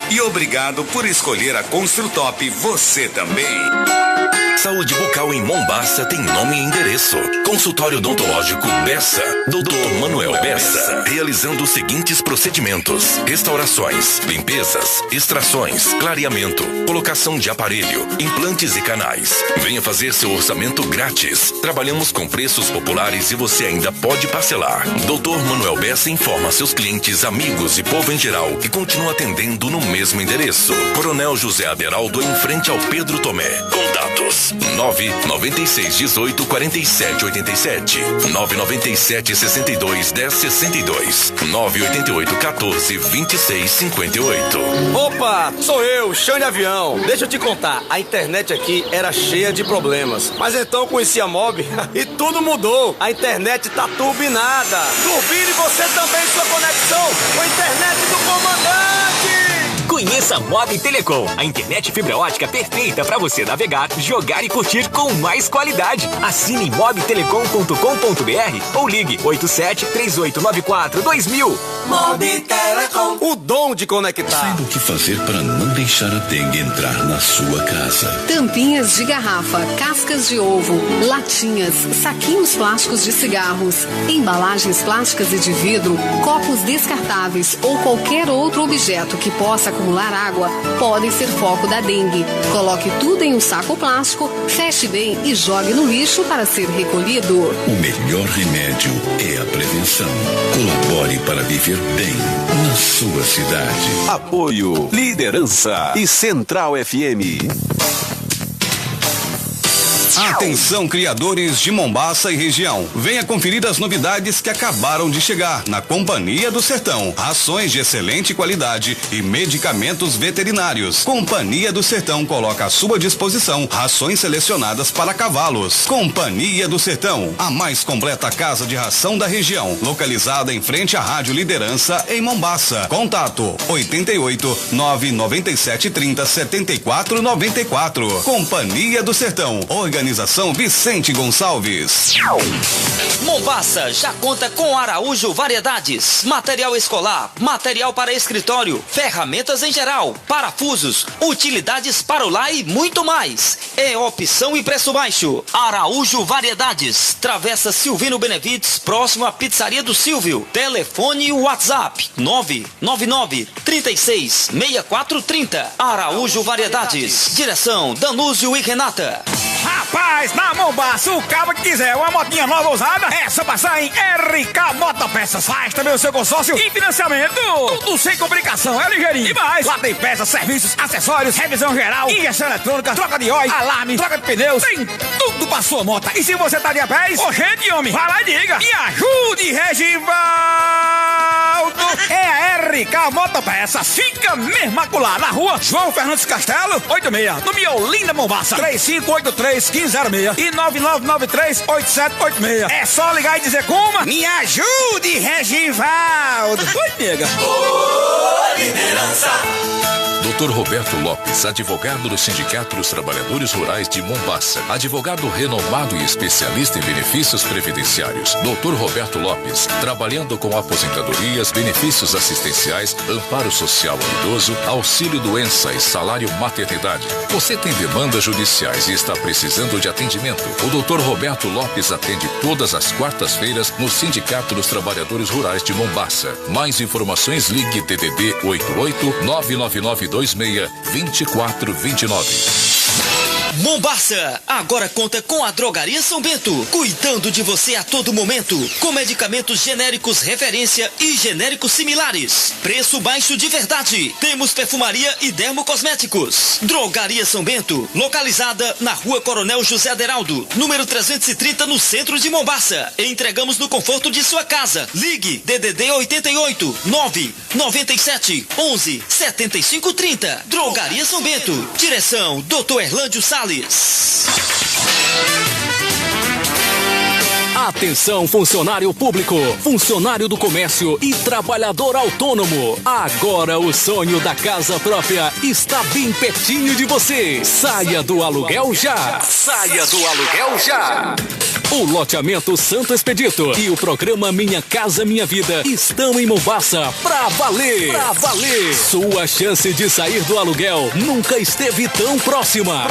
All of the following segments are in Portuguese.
E obrigado por escolher a Construtop você também. Saúde bucal em Mombaça tem nome e endereço. Consultório odontológico Bessa. Dr. Manuel Bessa. Realizando os seguintes procedimentos: restaurações, limpezas, extrações, clareamento, colocação de aparelho, implantes e canais. Venha fazer seu orçamento grátis. Trabalhamos com preços populares e você ainda pode parcelar. Dr. Manuel Bessa informa seus clientes, amigos e povo em geral que continua atendendo no mesmo endereço. Coronel José Aderaldo, em frente ao Pedro Tomé. Contatos: 99618 4787, 997 62 1062, 988 14 26 58. Opa, sou eu, Chão de Avião. Deixa eu te contar, a internet aqui era cheia de problemas, mas então eu conheci a Mob e tudo mudou. A internet tá turbinada. Turbine você também sua conexão com a internet do comandante. Conheça a Mob Telecom, a internet fibra ótica perfeita para você navegar, jogar e curtir com mais qualidade. Assine mobtelecom.com.br ou ligue 87-3894-2000. Mob Telecom, o dom de conectar. Saiba o que fazer para não deixar a dengue entrar na sua casa. Tampinhas de garrafa, cascas de ovo, latinhas, saquinhos plásticos de cigarros, embalagens plásticas e de vidro, copos descartáveis ou qualquer outro objeto que possa acumular água podem ser foco da dengue. Coloque tudo em um saco plástico, feche bem e jogue no lixo para ser recolhido. O melhor remédio é a prevenção. Colabore para viver bem na sua cidade. Apoio Liderança e Central FM. Atenção, criadores de Mombaça e região. Venha conferir as novidades que acabaram de chegar na Companhia do Sertão. Rações de excelente qualidade e medicamentos veterinários. Companhia do Sertão coloca à sua disposição rações selecionadas para cavalos. Companhia do Sertão, a mais completa casa de ração da região, localizada em frente à Rádio Liderança em Mombaça. Contato 88 997 30 74 94. Companhia do Sertão. Organização Vicente Gonçalves. Mombaça já conta com Araújo Variedades, material escolar, material para escritório, ferramentas em geral, parafusos, utilidades para o lar e muito mais. É opção e preço baixo. Araújo Variedades, Travessa Silvino Benevides, próximo à Pizzaria do Silvio. Telefone e WhatsApp 999 36 6430. Araújo Variedades, direção Danúzio e Renata. Rapaz, na Mombaça, o cabo que quiser uma motinha nova usada, é só passar em RK Motopeças. Faz também o seu consórcio e financiamento. Tudo sem complicação, é ligeirinho. E mais, lá tem peças, serviços, acessórios, revisão geral, injeção eletrônica, troca de óleo, alarme, troca de pneus. Tem tudo pra sua moto. E se você tá de a pés, ô gente, homem, vai lá e diga. Me ajude, Regivaldo. É a RK Motopeças. Fica mesmo acolá, na rua João Fernandes Castelo, 86, no Miolinda, Mombaça. 3583-1506 e 9993-8786. É só ligar e dizer como? Me ajude, Regivaldo. Oi, nega. Ô, liderança. Dr. Roberto Lopes, advogado do Sindicato dos Trabalhadores Rurais de Mombaça. Advogado renomado e especialista em benefícios previdenciários. Dr. Roberto Lopes, trabalhando com aposentadorias, benefícios assistenciais, amparo social ao idoso, auxílio doença e salário maternidade. Você tem demandas judiciais e está precisando de atendimento? O Dr. Roberto Lopes atende todas as quartas-feiras no Sindicato dos Trabalhadores Rurais de Mombaça. Mais informações, ligue DDD 88 99926 2429. Mombaça agora conta com a Drogaria São Bento, cuidando de você a todo momento, com medicamentos genéricos referência e genéricos similares. Preço baixo de verdade. Temos perfumaria e dermocosméticos. Drogaria São Bento, localizada na Rua Coronel José Aderaldo, número 330, no centro de Mombaça. Entregamos no conforto de sua casa. Ligue DDD 88 997 11 75 30. Drogaria São Bento. Direção Dr. Erlândio Salles. Atenção, funcionário público, funcionário do comércio e trabalhador autônomo. Agora o sonho da casa própria está bem pertinho de você. Saia do aluguel já. Saia do aluguel já. O loteamento Santo Expedito e o programa Minha Casa Minha Vida estão em Mombaça pra valer. Pra valer. Sua chance de sair do aluguel nunca esteve tão próxima.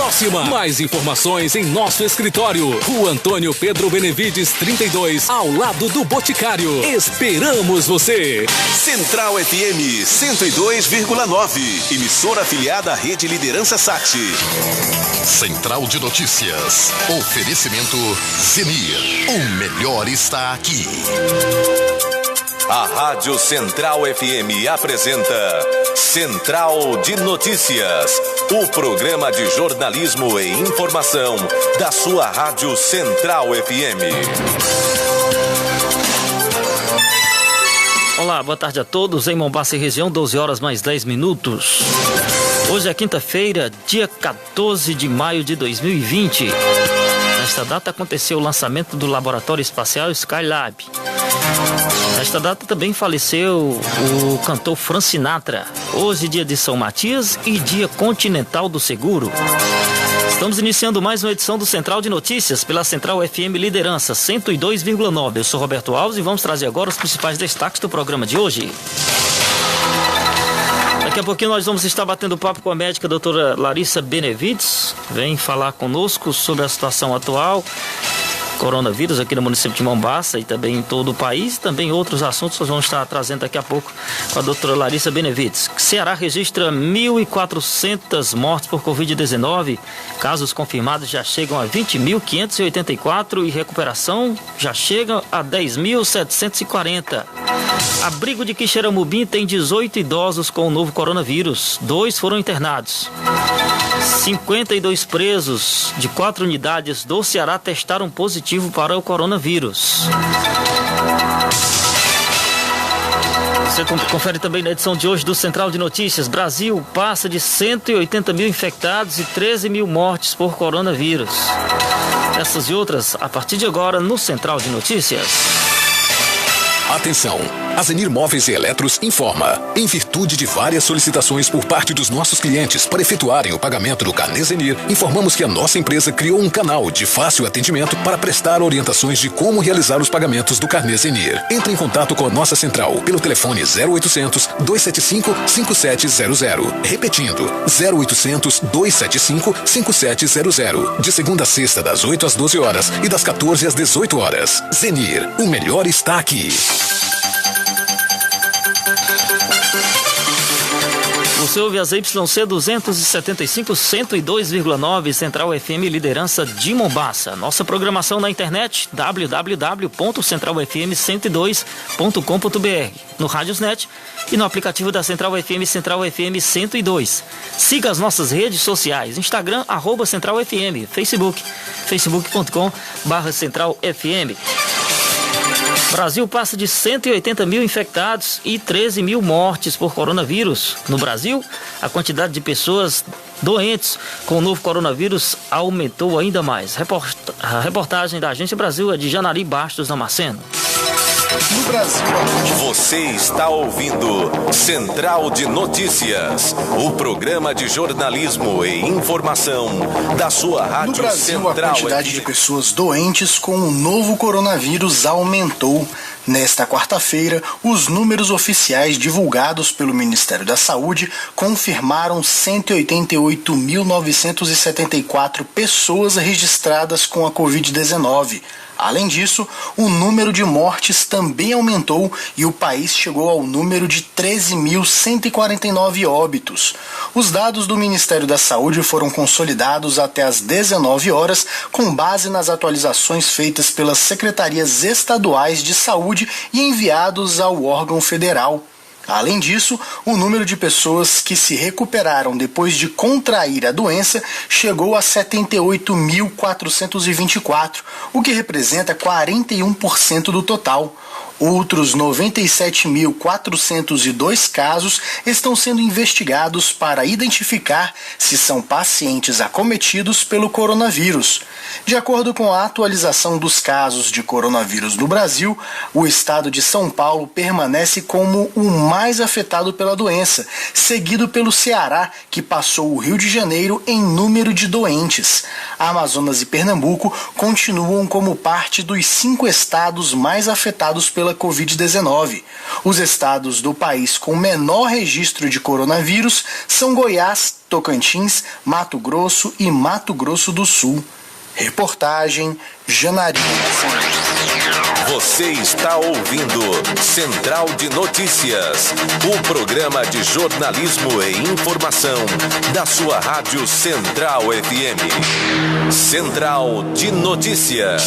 Mais informações em nosso escritório. Rua Antônio Pedro Benevides 32, ao lado do Boticário. Esperamos você. Central FM 102,9. Emissora afiliada à Rede Liderança Sat. Central de Notícias. Oferecimento Zenir. O melhor está aqui. A Rádio Central FM apresenta Central de Notícias, o programa de jornalismo e informação da sua Rádio Central FM. Olá, boa tarde a todos. Em Mombaça e região, 12 horas mais 10 minutos. Hoje é quinta-feira, dia 14 de maio de 2020. Nesta data aconteceu o lançamento do Laboratório Espacial Skylab. Nesta data também faleceu o cantor Frank Sinatra. Hoje dia de São Matias e dia continental do seguro. Estamos iniciando mais uma edição do Central de Notícias pela Central FM Liderança 102,9. Eu sou Roberto Alves e vamos trazer agora os principais destaques do programa de hoje. Daqui a pouquinho nós vamos estar batendo papo com a médica a doutora Larissa Benevides. Vem falar conosco sobre a situação atual, coronavírus aqui no município de Mombaça e também em todo o país. Também outros assuntos nós vamos estar trazendo daqui a pouco com a doutora Larissa Benevides. Ceará registra 1.400 mortes por Covid-19. Casos confirmados já chegam a 20.584 e recuperação já chega a 10.740. Abrigo de Quixeramobim tem 18 idosos com o novo coronavírus. 2 foram internados. 52 presos de 4 unidades do Ceará testaram positivo para o coronavírus. Você confere também na edição de hoje do Central de Notícias. Brasil passa de 180 mil infectados e 13 mil mortes por coronavírus. Essas e outras a partir de agora no Central de Notícias. Atenção! A Zenir Móveis e Eletros informa. Em virtude de várias solicitações por parte dos nossos clientes para efetuarem o pagamento do carnê Zenir, informamos que a nossa empresa criou um canal de fácil atendimento para prestar orientações de como realizar os pagamentos do carnê Zenir. Entre em contato com a nossa central pelo telefone 0800 275 5700. Repetindo, 0800 275 5700. De segunda a sexta, das 8 às 12 horas e das 14 às 18 horas. Zenir, o melhor está aqui. Você ouve as YC 275 102,9 Central FM Liderança de Mombaça. Nossa programação na internet www.centralfm102.com.br, no Radiosnet e no aplicativo da Central FM, Central FM 102. Siga as nossas redes sociais, Instagram @CentralFM, Facebook facebook.com/CentralFM. Brasil passa de 180 mil infectados e 13 mil mortes por coronavírus. No Brasil, a quantidade de pessoas doentes com o novo coronavírus aumentou ainda mais. A reportagem da Agência Brasil é de Janari Bastos Damasceno. No Brasil, você está ouvindo Central de Notícias, o programa de jornalismo e informação da sua Rádio Central. No Brasil, a quantidade de pessoas doentes com o novo coronavírus aumentou. Nesta quarta-feira, os números oficiais divulgados pelo Ministério da Saúde confirmaram 188.974 pessoas registradas com a Covid-19. Além disso, o número de mortes também aumentou e o país chegou ao número de 13.149 óbitos. Os dados do Ministério da Saúde foram consolidados até às 19 horas, com base nas atualizações feitas pelas secretarias estaduais de saúde e enviados ao órgão federal. Além disso, o número de pessoas que se recuperaram depois de contrair a doença chegou a 78.424, o que representa 41% do total. Outros 97.402 casos estão sendo investigados para identificar se são pacientes acometidos pelo coronavírus. De acordo com a atualização dos casos de coronavírus no Brasil, o estado de São Paulo permanece como o mais afetado pela doença, seguido pelo Ceará, que passou o Rio de Janeiro em número de doentes. Amazonas e Pernambuco continuam como parte dos 5 estados mais afetados pela Covid-19. Os estados do país com menor registro de coronavírus são Goiás, Tocantins, Mato Grosso e Mato Grosso do Sul. Reportagem Janari. Você está ouvindo Central de Notícias, o programa de jornalismo e informação da sua rádio Central FM. Central de Notícias.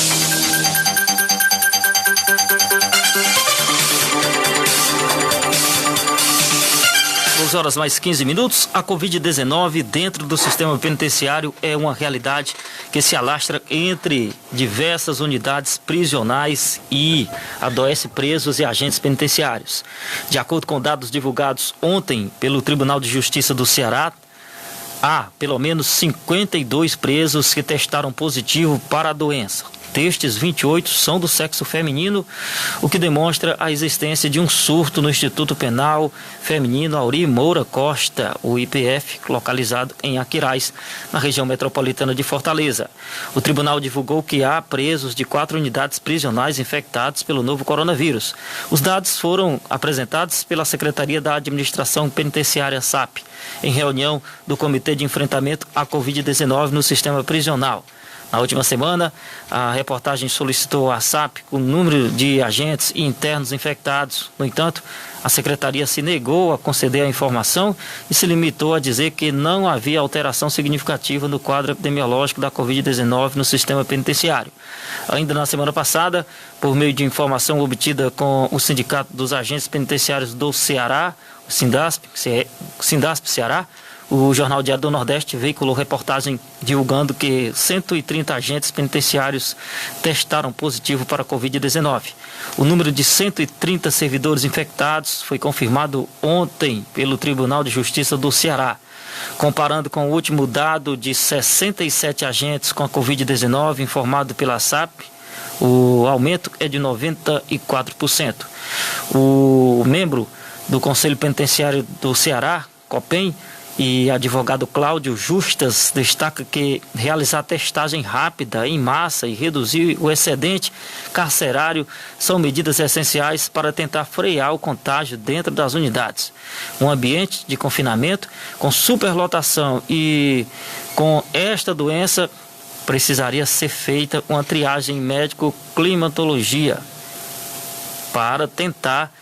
12 horas mais 15 minutos. A Covid-19 dentro do sistema penitenciário é uma realidade que se alastra entre diversas unidades prisionais e adoece presos e agentes penitenciários. De acordo com dados divulgados ontem pelo Tribunal de Justiça do Ceará, há pelo menos 52 presos que testaram positivo para a doença. Destes, 28 são do sexo feminino, o que demonstra a existência de um surto no Instituto Penal Feminino Auri Moura Costa, o IPF, localizado em Aquiraz, na região metropolitana de Fortaleza. O tribunal divulgou que há presos de 4 unidades prisionais infectados pelo novo coronavírus. Os dados foram apresentados pela Secretaria da Administração Penitenciária SAP, em reunião do Comitê de Enfrentamento à Covid-19 no sistema prisional. Na última semana, a reportagem solicitou à SAP o número de agentes e internos infectados. No entanto, a Secretaria se negou a conceder a informação e se limitou a dizer que não havia alteração significativa no quadro epidemiológico da Covid-19 no sistema penitenciário. Ainda na semana passada, por meio de informação obtida com o Sindicato dos Agentes Penitenciários do Ceará, o Sindasp Ceará, o Jornal Diário do Nordeste veiculou reportagem divulgando que 130 agentes penitenciários testaram positivo para a Covid-19. O número de 130 servidores infectados foi confirmado ontem pelo Tribunal de Justiça do Ceará. Comparando com o último dado de 67 agentes com a Covid-19 informado pela SAP, o aumento é de 94%. O membro do Conselho Penitenciário do Ceará, COPEN, e advogado Cláudio Justas destaca que realizar testagem rápida em massa e reduzir o excedente carcerário são medidas essenciais para tentar frear o contágio dentro das unidades. Um ambiente de confinamento com superlotação e com esta doença precisaria ser feita uma triagem médico-climatologia para tentar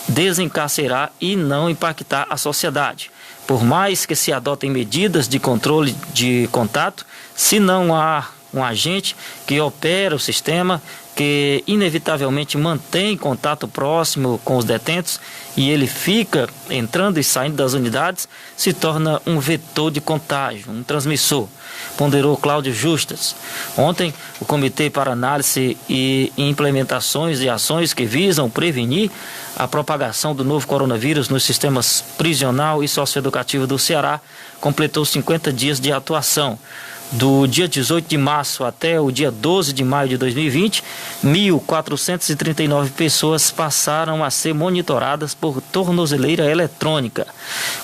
desencarcerar e não impactar a sociedade. Por mais que se adotem medidas de controle de contato, se não há um agente que opera o sistema, que inevitavelmente mantém contato próximo com os detentos e ele fica entrando e saindo das unidades, se torna um vetor de contágio, um transmissor, ponderou Cláudio Justas. Ontem, o Comitê para Análise e Implementações de Ações que visam prevenir a propagação do novo coronavírus nos sistemas prisional e socioeducativo do Ceará completou 50 dias de atuação. Do dia 18 de março até o dia 12 de maio de 2020, 1.439 pessoas passaram a ser monitoradas por tornozeleira eletrônica.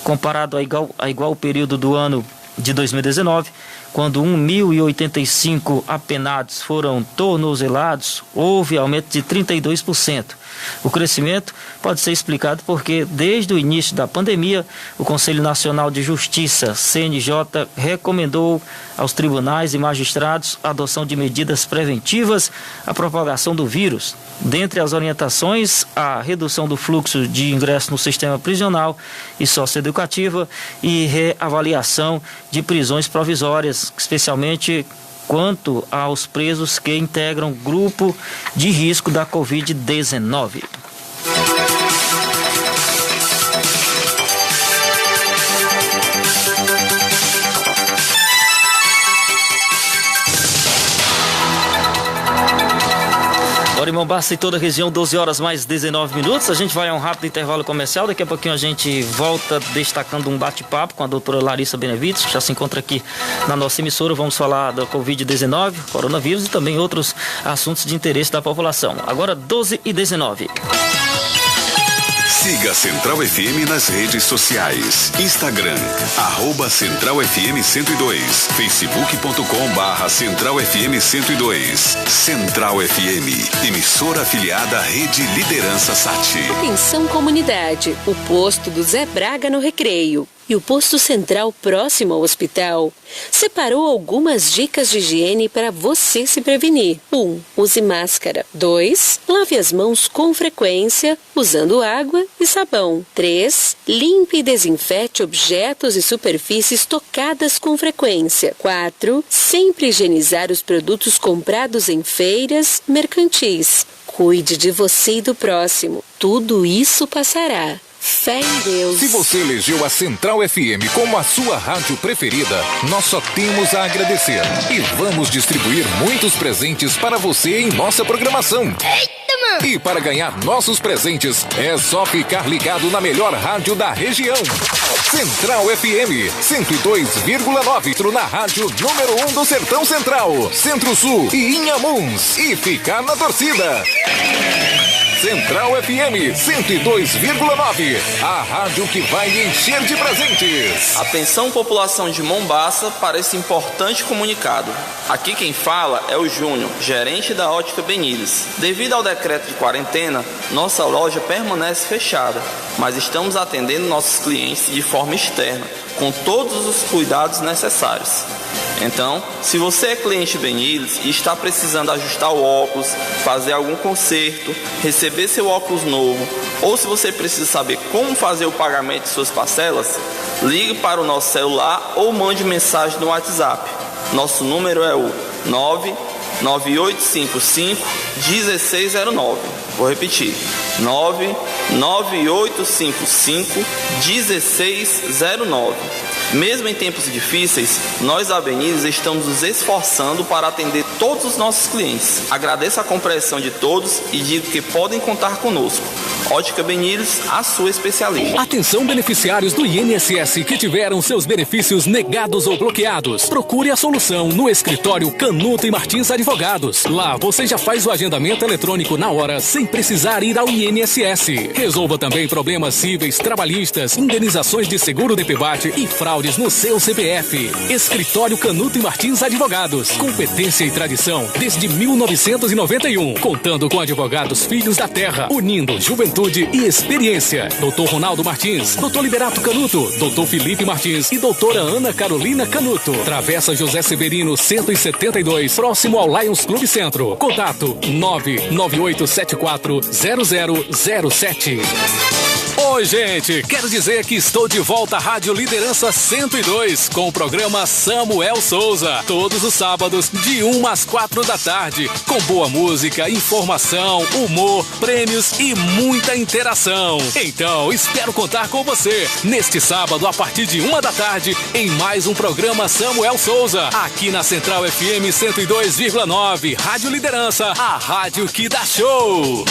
Comparado a igual período do ano de 2019, quando 1.085 apenados foram tornozelados, houve aumento de 32%. O crescimento pode ser explicado porque, desde o início da pandemia, o Conselho Nacional de Justiça, CNJ, recomendou aos tribunais e magistrados a adoção de medidas preventivas à propagação do vírus. Dentre as orientações, a redução do fluxo de ingresso no sistema prisional e socioeducativa e reavaliação de prisões provisórias, especialmente quanto aos presos que integram grupo de risco da Covid-19. Mombaça e toda a região, 12 horas mais 19 minutos. A gente vai a um rápido intervalo comercial. Daqui a pouquinho a gente volta destacando um bate-papo com a doutora Larissa Benevides, que já se encontra aqui na nossa emissora. Vamos falar da Covid-19, coronavírus e também outros assuntos de interesse da população. Agora, 12h19. Siga a Central FM nas redes sociais. Instagram, @CentralFM102. Facebook.com/Central FM102. Central FM, emissora afiliada à Rede Liderança Sat. Atenção comunidade, o posto do Zé Braga no Recreio e o posto central próximo ao hospital separou algumas dicas de higiene para você se prevenir. 1. Use máscara. 2. Lave as mãos com frequência, usando água e sabão. 3. Limpe e desinfete objetos e superfícies tocadas com frequência. 4. Sempre higienizar os produtos comprados em feiras mercantis. Cuide de você e do próximo. Tudo isso passará. Fé em Deus. Se você elegeu a Central FM como a sua rádio preferida, nós só temos a agradecer. E vamos distribuir muitos presentes para você em nossa programação. Eita, mano! E para ganhar nossos presentes, é só ficar ligado na melhor rádio da região. Central FM 102,9 na rádio número 1 do Sertão Central, Centro-Sul e Inhamuns. E ficar na torcida. Central FM 102,9, a rádio que vai encher de presentes. Atenção, população de Mombaça, para esse importante comunicado. Aqui quem fala é o Júnior, gerente da Ótica Benítez. Devido ao decreto de quarentena, nossa loja permanece fechada, mas estamos atendendo nossos clientes de forma externa, com todos os cuidados necessários. Então, se você é cliente Benítez e está precisando ajustar o óculos, fazer algum conserto, receber seu óculos novo, ou se você precisa saber como fazer o pagamento de suas parcelas, ligue para o nosso celular ou mande mensagem no WhatsApp. Nosso número é o 99855-1609. Vou repetir, 99855-1609. Mesmo em tempos difíceis, nós da Benítez estamos nos esforçando para atender todos os nossos clientes. Agradeço a compreensão de todos e digo que podem contar conosco. Ótica Benítez, a sua especialista. Atenção, beneficiários do INSS que tiveram seus benefícios negados ou bloqueados. Procure a solução no escritório Canuto e Martins Advogados. Lá você já faz o agendamento eletrônico na hora, sem precisar ir ao INSS. Resolva também problemas cíveis, trabalhistas, indenizações de seguro DPVAT e fraudes no seu CPF. Escritório Canuto e Martins Advogados. Competência e tradição desde 1991. Contando com advogados filhos da terra, unindo juventude e experiência. Dr. Ronaldo Martins, Dr. Liberato Canuto, Dr. Felipe Martins e doutora Ana Carolina Canuto. Travessa José Severino 172, próximo ao Lions Clube Centro. Contato 998740007. Oi, gente, quero dizer que estou de volta à Rádio Liderança 102 com o programa Samuel Souza, todos os sábados de 1 às 4 da tarde, com boa música, informação, humor, prêmios e muita interação. Então, espero contar com você neste sábado a partir de 1 da tarde em mais um programa Samuel Souza, aqui na Central FM 102,9, Rádio Liderança, a rádio que dá show.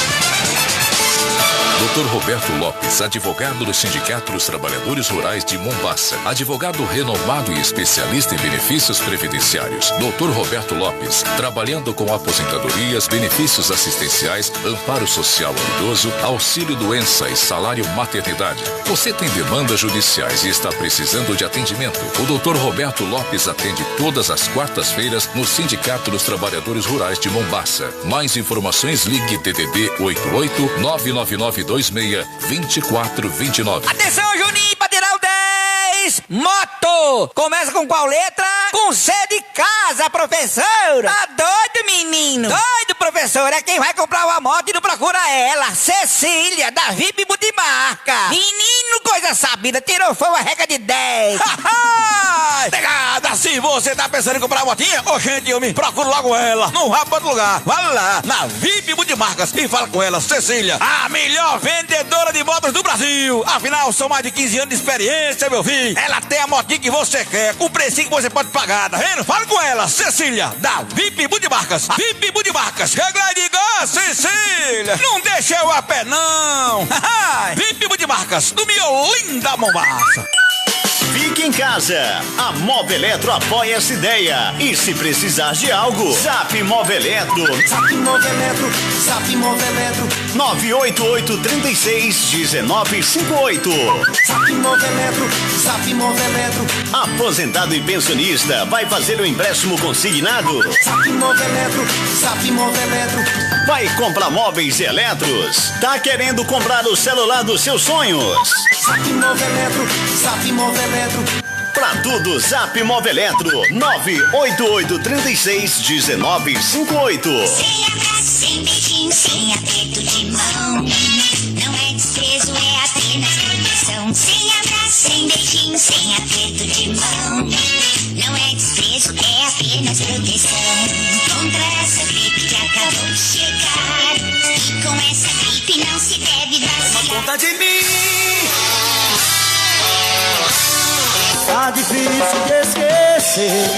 Dr. Roberto Lopes, advogado do Sindicato dos Trabalhadores Rurais de Mombaça. Advogado renomado e especialista em benefícios previdenciários. Dr. Roberto Lopes, trabalhando com aposentadorias, benefícios assistenciais, amparo social ao idoso, auxílio doença e salário maternidade. Você tem demandas judiciais e está precisando de atendimento? O Dr. Roberto Lopes atende todas as quartas-feiras no Sindicato dos Trabalhadores Rurais de Mombaça. Mais informações, ligue DDD 88 99926-2429. Atenção, Juninho, pra tirar o 10! Moto! Começa com qual letra? Com C de casa, professora! Tá doido, menino? Doido, professor, é quem vai comprar uma moto e não procura ela. Cecília, da VIP Multimarca. Menino, coisa sabida, tirou foi uma regra de 10. Pegada! Se você tá pensando em comprar uma motinha, ô gente, eu me procuro logo ela. Não vá pra outro lugar. Vai lá, na VIP Multimarcas e fala com ela, Cecília, a melhor vendedora de motos do Brasil. Afinal, são mais de 15 anos de experiência, meu filho. Ela tem a motinha que você quer, o precinho que você pode pagar, tá vendo? Fala com ela, Cecília, da VIP Multimarcas. VIP Multimarcas, regra de gás, Cecília. Não deixa eu a pé, não. VIP Multimarcas, do miolim da Mombaça. Fique em casa. A Móvel Eletro apoia essa ideia. E se precisar de algo, Zap Móvel Eletro. Zap Móvel Eletro. Zap Móvel Eletro. 988-36-1958. Zap Móvel Eletro. Zap Móvel Eletro. Aposentado e pensionista vai fazer o empréstimo consignado? Zap Móvel Eletro. Zap Móvel Eletro. Vai comprar móveis e eletros? Tá querendo comprar o celular dos seus sonhos? Zap Móvel Eletro. Zap Móvel Eletro. Pra tudo, Zap Móvel Eletro. 988-36-1958. Sem abraço, sem beijinho, sem aperto de mão. Não é desprezo, é apenas proteção. Sem abraço, sem beijinho, sem aperto de mão. Não é desprezo, é apenas proteção. Contra essa gripe que acabou de chegar. E com essa gripe não se deve vacilar. Toma conta de mim. Tá difícil de esquecer.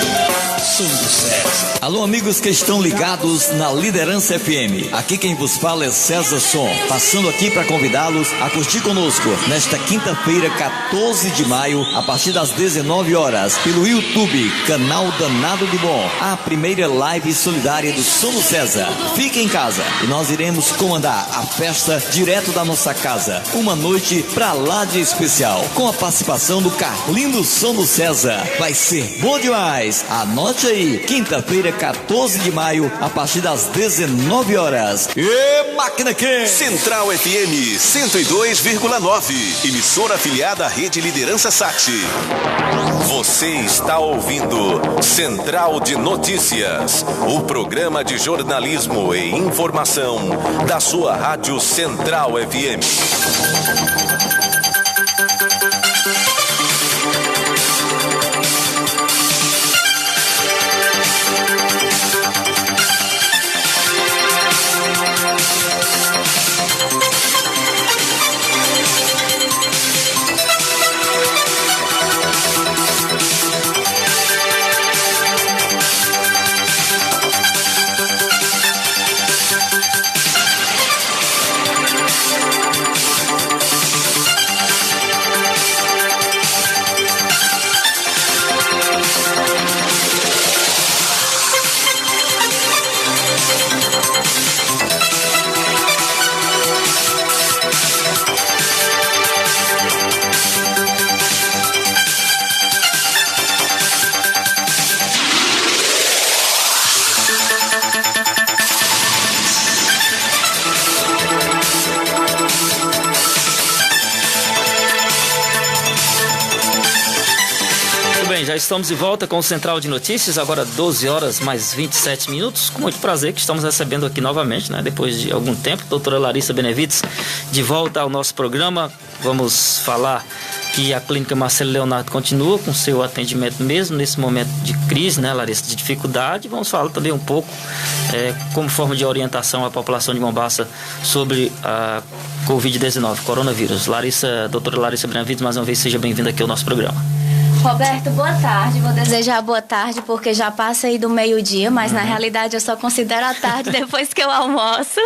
Som do César. Alô, amigos que estão ligados na Liderança FM. Aqui quem vos fala é César Som. Passando aqui para convidá-los a curtir conosco nesta quinta-feira, 14 de maio, a partir das 19 horas, pelo YouTube, canal Danado de Bom, a primeira live solidária do Som do César. Fique em casa e nós iremos comandar a festa direto da nossa casa. Uma noite pra lá de especial, com a participação do Carlinho Som do César. Vai ser bom demais. Anote aí, quinta-feira, 14 de maio, a partir das 19 horas. E máquina que Central FM 102,9, emissora afiliada à Rede Liderança Sat. Você está ouvindo Central de Notícias, o programa de jornalismo e informação da sua Rádio Central FM. Já estamos de volta com o Central de Notícias, agora 12 horas mais 27 minutos. Com muito prazer que estamos recebendo aqui novamente, né? Depois de algum tempo, doutora Larissa Benevides, de volta ao nosso programa. Vamos falar que a Clínica Marcelo Leonardo continua com seu atendimento mesmo nesse momento de crise, né, Larissa, de dificuldade. Vamos falar também um pouco como forma de orientação à população de Mombaça sobre a Covid-19, coronavírus. Doutora Larissa Benevides, mais uma vez, seja bem-vinda aqui ao nosso programa. Roberto, boa tarde. Vou desejar boa tarde porque já passa aí do meio-dia, mas na realidade eu só considero a tarde depois que eu almoço.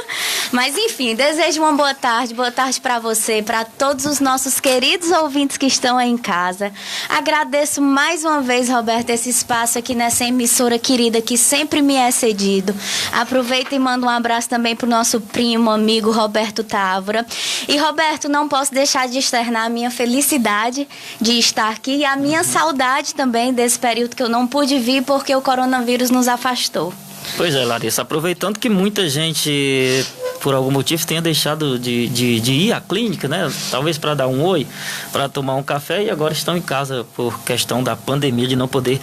Mas enfim, desejo uma boa tarde para você, para todos os nossos queridos ouvintes que estão aí em casa. Agradeço mais uma vez, Roberto, esse espaço aqui nessa emissora querida que sempre me é cedido. Aproveito e mando um abraço também pro nosso primo, amigo Roberto Távora. E Roberto, não posso deixar de externar a minha felicidade de estar aqui e a minha saudade também desse período que eu não pude vir porque o coronavírus nos afastou. Pois é, Larissa, aproveitando que muita gente, por algum motivo, tenha deixado de ir à clínica, né? Talvez para dar um oi, para tomar um café, e agora estão em casa por questão da pandemia, de não poderem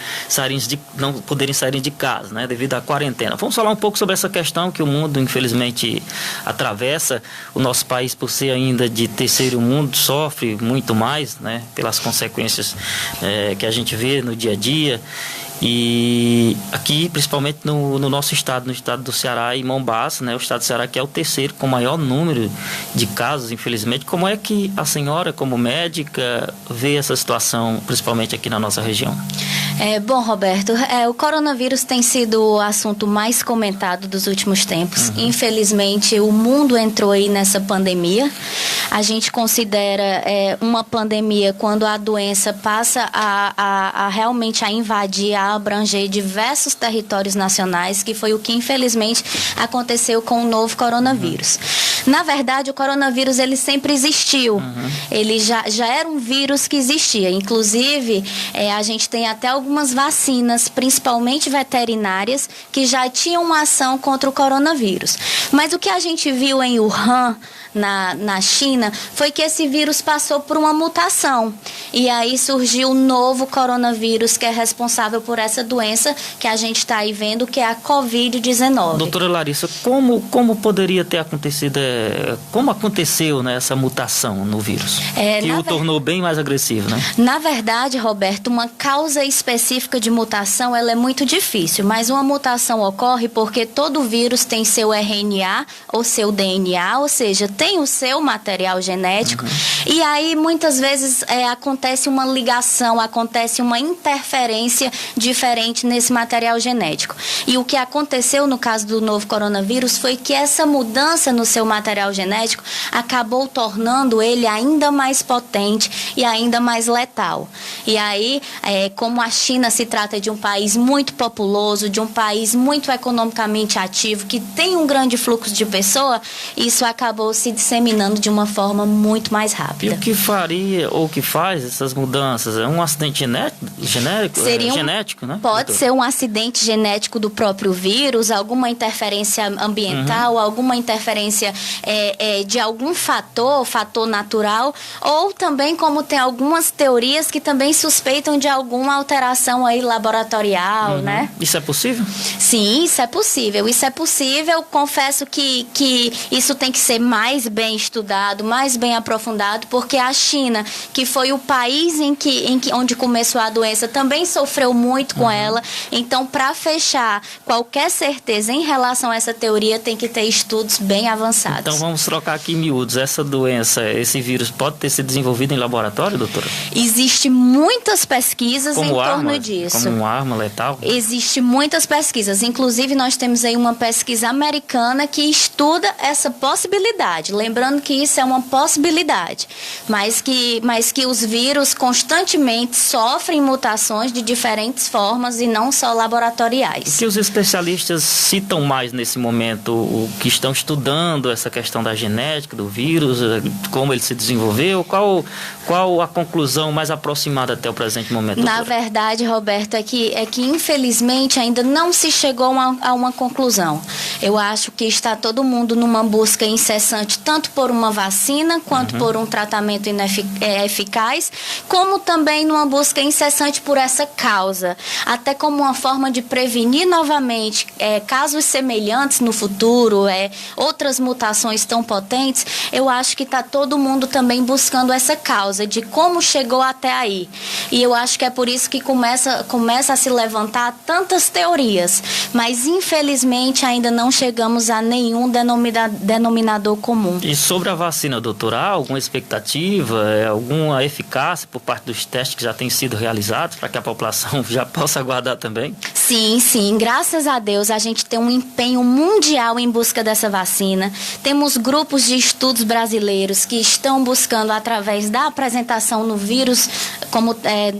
sair de casa, né? Devido à quarentena. Vamos falar um pouco sobre essa questão que o mundo, infelizmente, atravessa. O nosso país, por ser ainda de terceiro mundo, sofre muito mais, né? Pelas consequências que a gente vê no dia a dia. E aqui, principalmente no nosso estado, no estado do Ceará e Mombaça, né? O estado do Ceará que é o terceiro com maior número de casos, infelizmente. Como é que a senhora, como médica, vê essa situação, principalmente aqui na nossa região? Bom, Roberto, o coronavírus tem sido o assunto mais comentado dos últimos tempos. Infelizmente, o mundo entrou aí nessa pandemia. A gente considera uma pandemia quando a doença passa a realmente a invadir, a abranger diversos territórios nacionais, que foi o que infelizmente aconteceu com o novo coronavírus. Na verdade, o coronavírus ele sempre existiu. Ele já era um vírus que existia. Inclusive, a gente tem até algumas vacinas, principalmente veterinárias, que já tinham uma ação contra o coronavírus. Mas o que a gente viu em Wuhan, na China, foi que esse vírus passou por uma mutação. E aí surgiu um novo coronavírus que é responsável por essa doença que a gente está aí vendo, que é a Covid-19. Doutora Larissa, como poderia ter acontecido, como aconteceu, né, essa mutação no vírus? Que o tornou bem mais agressivo, né? Na verdade, Roberto, uma causa específica de mutação, ela é muito difícil, mas uma mutação ocorre porque todo vírus tem seu RNA ou seu DNA, ou seja, tem o seu material genético, e aí muitas vezes acontece uma ligação, acontece uma interferência diferente nesse material genético. E o que aconteceu no caso do novo coronavírus foi que essa mudança no seu material genético acabou tornando ele ainda mais potente e ainda mais letal. E aí, como a China se trata de um país muito populoso, de um país muito economicamente ativo, que tem um grande fluxo de pessoas, isso acabou se disseminando de uma forma muito mais rápida. E o que faria ou o que faz essas mudanças? É um acidente genético, né? Pode ser um acidente genético do próprio vírus, alguma interferência ambiental, alguma interferência de algum fator natural, ou também, como tem algumas teorias que também suspeitam de alguma alteração aí laboratorial, né? Isso é possível? Sim, isso é possível. Isso é possível. Confesso que isso tem que ser mais bem estudado, mais bem aprofundado, porque a China, que foi o país onde começou a doença, também sofreu muito com ela. Então, para fechar qualquer certeza em relação a essa teoria, tem que ter estudos bem avançados. Então, vamos trocar aqui em miúdos. Essa doença, esse vírus, pode ter sido desenvolvido em laboratório, doutora? Existem muitas pesquisas como em arma, torno disso. Como uma arma letal? Existem muitas pesquisas. Inclusive, nós temos aí uma pesquisa americana que estuda essa possibilidade. Lembrando que isso é uma possibilidade, mas que os vírus constantemente sofrem mutações de diferentes formas e não só laboratoriais. O que os especialistas citam mais nesse momento, o que estão estudando essa questão da genética do vírus, como ele se desenvolveu, qual a conclusão mais aproximada até o presente momento? Na verdade, Roberto, é que infelizmente ainda não se chegou a uma conclusão. Eu acho que está todo mundo numa busca incessante, tanto por uma vacina, quanto por um tratamento eficaz, como também numa busca incessante por essa causa, até como uma forma de prevenir novamente casos semelhantes no futuro, outras mutações tão potentes. Eu acho que está todo mundo também buscando essa causa de como chegou até aí. E eu acho que é por isso que começa a se levantar tantas teorias, mas infelizmente ainda não chegamos a nenhum denominador comum. E sobre a vacina, doutora, há alguma expectativa, alguma eficácia por parte dos testes que já têm sido realizados para que a população já possa aguardar também? Sim. Graças a Deus a gente tem um empenho mundial em busca dessa vacina. Temos grupos de estudos brasileiros que estão buscando, através da apresentação no vírus,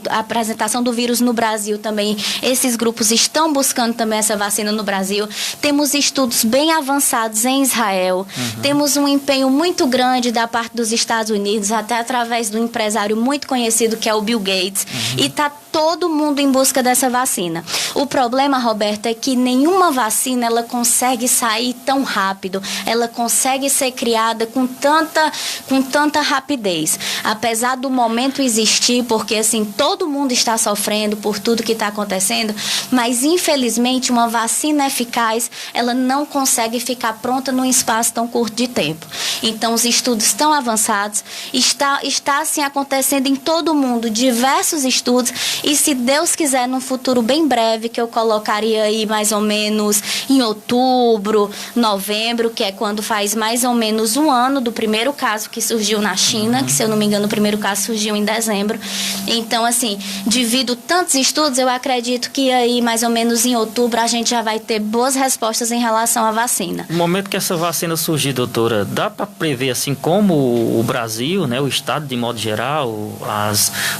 a apresentação do vírus no Brasil também, esses grupos estão buscando também essa vacina no Brasil. Temos estudos bem avançados em Israel. Temos um empenho muito grande da parte dos Estados Unidos, até através do empresário muito conhecido que é o Bill Gates. E está todo mundo em busca dessa vacina. O problema, Roberto, é que nenhuma vacina ela consegue sair tão rápido, ela consegue ser criada com tanta rapidez. Apesar do momento existir, porque assim, todo mundo está sofrendo por tudo que está acontecendo, mas infelizmente uma vacina eficaz, ela não consegue ficar pronta num espaço tão curto de tempo. Então os estudos estão avançados, está assim acontecendo em todo o mundo, diversos estudos, e se Deus quiser, num futuro bem breve, que eu colocaria aí mais ou menos em outubro, novembro, que é quando faz mais ou menos um ano do primeiro caso que surgiu na China, que se eu não me engano o primeiro caso surgiu em dezembro. Então assim, devido a tantos estudos, eu acredito que aí mais ou menos em outubro a gente já vai ter boas respostas em relação à vacina. No momento que essa vacina surgir, doutora, dá para prever assim como o Brasil, né, o estado de modo geral,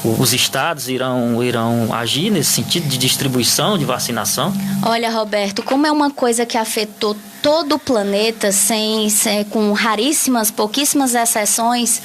os estados irão agir nesse sentido de distribuição de vacinação? Olha, Roberto, como é uma coisa que afetou todo o planeta, com pouquíssimas exceções,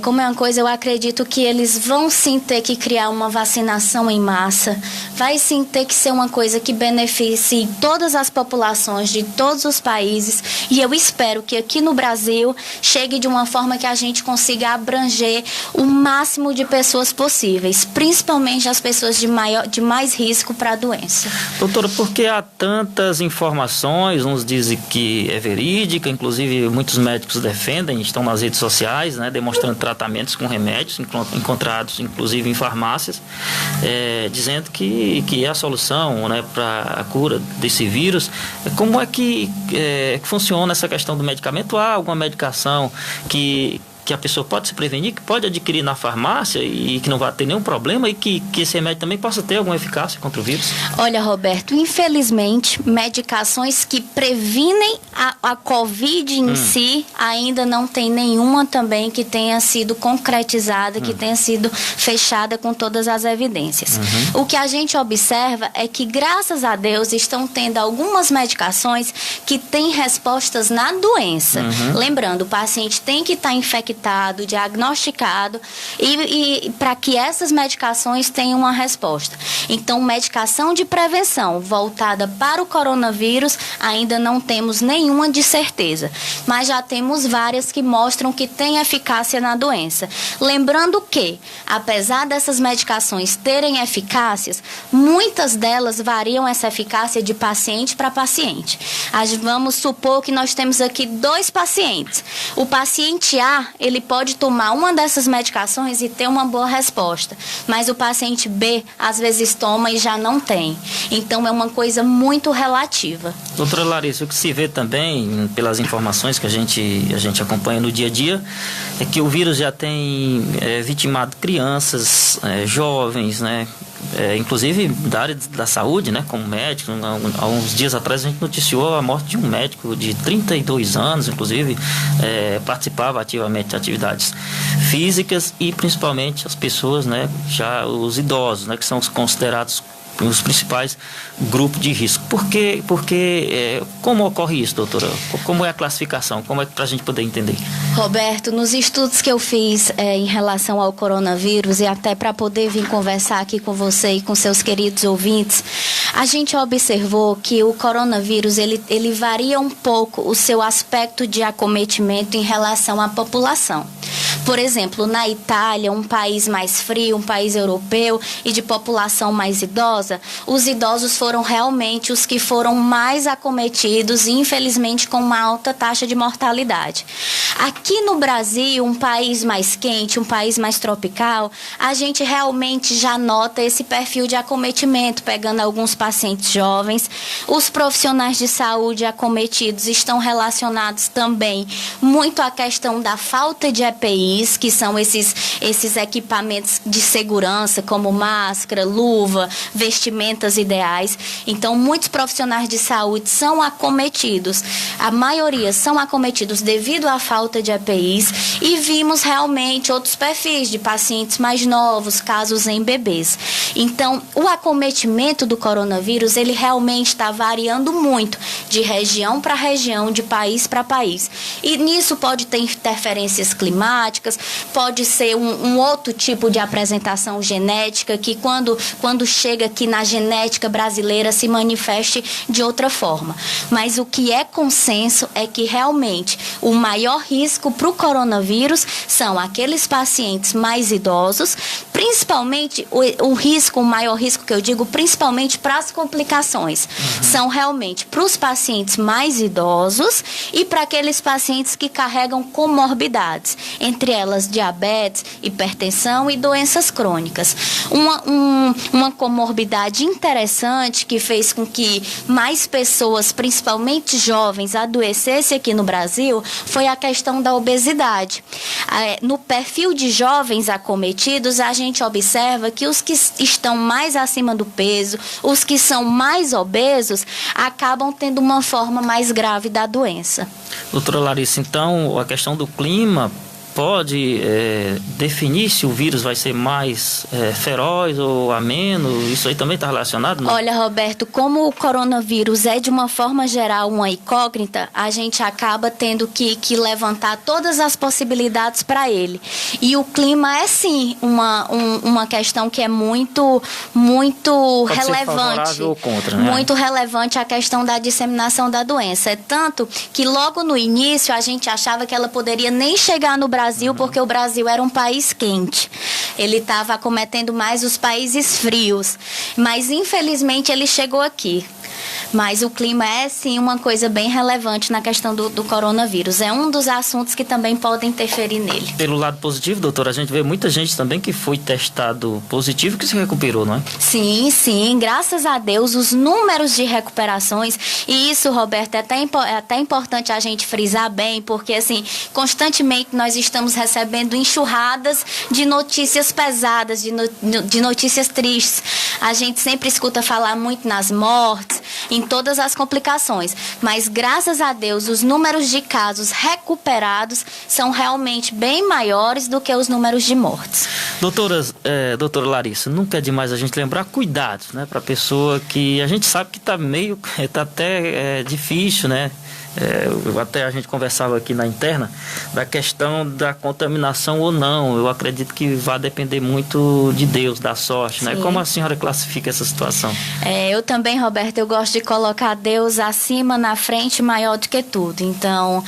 como é uma coisa, eu acredito que eles vão sim ter que criar uma vacinação em massa, vai sim ter que ser uma coisa que beneficie todas as populações de todos os países, e eu espero que aqui no Brasil chegue de uma forma que a gente consiga abranger o máximo de pessoas possíveis, principalmente as pessoas de mais risco para a doença. Doutora, por que há tantas informações, uns dizem que é verídica, inclusive muitos médicos defendem, estão nas redes sociais, né, demonstrando tratamentos com remédios encontrados inclusive em farmácias, dizendo que é a solução, né, para a cura desse vírus. Como é que funciona essa questão do medicamento? Há alguma medicação que a pessoa pode se prevenir, que pode adquirir na farmácia e que não vai ter nenhum problema, e que esse remédio também possa ter alguma eficácia contra o vírus? Olha, Roberto, infelizmente, medicações que previnem a Covid em si, ainda não tem nenhuma também que tenha sido concretizada, que tenha sido fechada com todas as evidências. O que a gente observa é que, graças a Deus, estão tendo algumas medicações que têm respostas na doença. Lembrando, o paciente tem que estar infectado, diagnosticado, e para que essas medicações tenham uma resposta. Então, medicação de prevenção voltada para o coronavírus, ainda não temos nenhuma de certeza, mas já temos várias que mostram que tem eficácia na doença. Lembrando que, apesar dessas medicações terem eficácias, muitas delas variam essa eficácia de paciente para paciente. Vamos supor que nós temos aqui 2 pacientes. O paciente A, ele pode tomar uma dessas medicações e ter uma boa resposta, mas o paciente B, às vezes toma e já não tem. Então, é uma coisa muito relativa. Doutora Larissa, o que se vê também, pelas informações que a gente acompanha no dia a dia, é que o vírus já tem vitimado crianças, jovens, né? Inclusive da área da saúde, né, como médico. Há uns dias atrás a gente noticiou a morte de um médico de 32 anos, inclusive participava ativamente de atividades físicas, e principalmente as pessoas, né, já os idosos, né, que são considerados os principais grupos de risco. Como ocorre isso, doutora? Como é a classificação? Como é para a gente poder entender? Roberto, nos estudos que eu fiz em relação ao coronavírus, e até para poder vir conversar aqui com você e com seus queridos ouvintes, a gente observou que o coronavírus, ele varia um pouco o seu aspecto de acometimento em relação à população. Por exemplo, na Itália, um país mais frio, um país europeu e de população mais idosa, os idosos foram realmente os que foram mais acometidos e, infelizmente, com uma alta taxa de mortalidade. Aqui no Brasil, um país mais quente, um país mais tropical, a gente realmente já nota esse perfil de acometimento, pegando alguns pacientes jovens. Os profissionais de saúde acometidos estão relacionados também muito à questão da falta de EPIs, que são esses equipamentos de segurança, como máscara, luva, vestimentas ideais. Então, muitos profissionais de saúde são acometidos. A maioria são acometidos devido à falta de EPIs, e vimos realmente outros perfis de pacientes mais novos, casos em bebês. Então, o acometimento do coronavírus, ele realmente está variando muito de região para região, de país para país. E nisso pode ter interferências climáticas, pode ser um outro tipo de apresentação genética que quando chega aqui na genética brasileira se manifeste de outra forma. Mas o que é consenso é que realmente o maior risco para o coronavírus são aqueles pacientes mais idosos, principalmente o maior risco que eu digo, principalmente para as complicações, são realmente para os pacientes mais idosos e para aqueles pacientes que carregam comorbidades, entre elas diabetes, hipertensão e doenças crônicas. Uma comorbidade interessante que fez com que mais pessoas, principalmente jovens, adoecessem aqui no Brasil foi a questão da obesidade. No perfil de jovens acometidos, a gente observa que os que estão mais acima do peso, os que são mais obesos, acabam tendo uma forma mais grave da doença. Doutora Larissa, então a questão do clima pode definir se o vírus vai ser mais feroz ou ameno? Isso aí também está relacionado? Não? Olha, Roberto, como o coronavírus é de uma forma geral uma incógnita, a gente acaba tendo que levantar todas as possibilidades para ele. E o clima é sim uma questão que é muito pode relevante. Ser favorável ou contra, né? Muito relevante a questão da disseminação da doença. É tanto que logo no início a gente achava que ela poderia nem chegar no Brasil, porque o Brasil era um país quente. Ele estava acometendo mais os países frios. Mas, infelizmente, ele chegou aqui. Mas o clima é, sim, uma coisa bem relevante na questão do coronavírus. É um dos assuntos que também podem interferir nele. Pelo lado positivo, doutora, a gente vê muita gente também que foi testado positivo que se recuperou, não é? Sim, sim. Graças a Deus, os números de recuperações, e isso, Roberto, é até importante a gente frisar bem, porque, assim, constantemente nós estamos recebendo enxurradas de notícias pesadas, de notícias tristes. A gente sempre escuta falar muito nas mortes, em todas as complicações, mas graças a Deus os números de casos recuperados são realmente bem maiores do que os números de mortes. Doutora Larissa, nunca é demais a gente lembrar cuidados, né, para a pessoa que a gente sabe que tá até difícil, né? Até a gente conversava aqui na interna da questão da contaminação ou não. Eu acredito que vai depender muito de Deus, da sorte, né? Como a senhora classifica essa situação? Eu também, Roberto, eu gosto de colocar Deus acima, na frente, maior do que tudo. Então,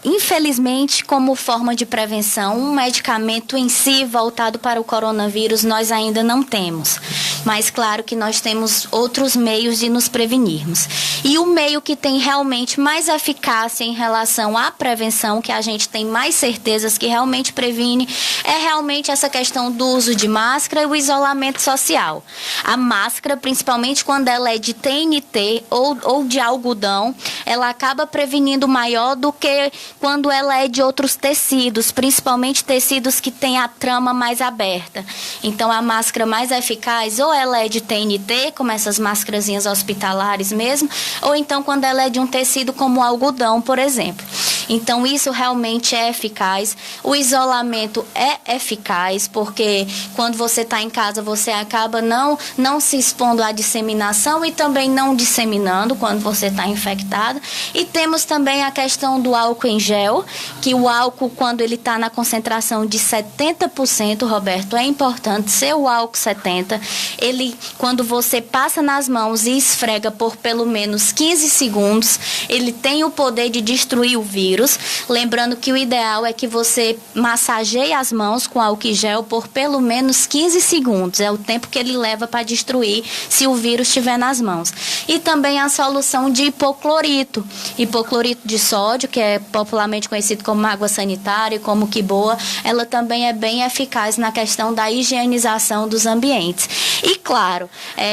infelizmente, como forma de prevenção, um medicamento em si voltado para o coronavírus nós ainda não temos. Mas claro que nós temos outros meios de nos prevenirmos. E o meio que tem realmente mais eficácia em relação à prevenção, que a gente tem mais certezas que realmente previne, é realmente essa questão do uso de máscara e o isolamento social. A máscara, principalmente quando ela é de TNT ou de algodão, ela acaba prevenindo maior do que quando ela é de outros tecidos, principalmente tecidos que têm a trama mais aberta. Então, a máscara mais eficaz, ou ela é de TNT, como essas máscarazinhas hospitalares mesmo, ou então quando ela é de um tecido como o algodão, por exemplo. Então, isso realmente é eficaz. O isolamento é eficaz, porque quando você está em casa, você acaba não se expondo à disseminação e também não disseminando quando você está infectado. E temos também a questão do álcool em gel, que o álcool, quando ele está na concentração de 70%, Roberto, é importante ser o álcool 70%. Ele, quando você passa nas mãos e esfrega por pelo menos 15 segundos, ele tem o poder de destruir o vírus. Lembrando que o ideal é que você massageie as mãos com álcool em gel por pelo menos 15 segundos. É o tempo que ele leva para destruir se o vírus estiver nas mãos. E também a solução de hipoclorito. Hipoclorito de sódio, que é popularmente conhecido como água sanitária, como Quiboa, ela também é bem eficaz na questão da higienização dos ambientes. E claro,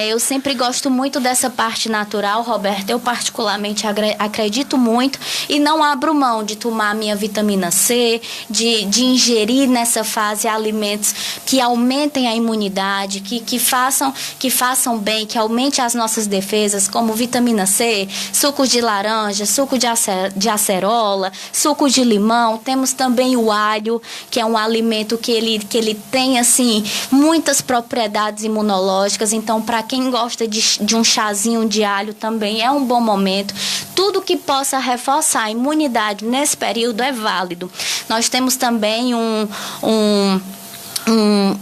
eu sempre gosto muito dessa parte natural, Roberto. Eu particularmente acredito muito e não abro mão mão de tomar minha vitamina C, de ingerir nessa fase alimentos que aumentem a imunidade, que façam bem, que aumente as nossas defesas, como vitamina C, suco de laranja, suco de acerola, suco de limão. Temos também o alho, que é um alimento que ele tem, assim, muitas propriedades imunológicas. Então, para quem gosta de um chazinho de alho também é um bom momento. Tudo que possa reforçar a imunidade nesse período é válido. Nós temos também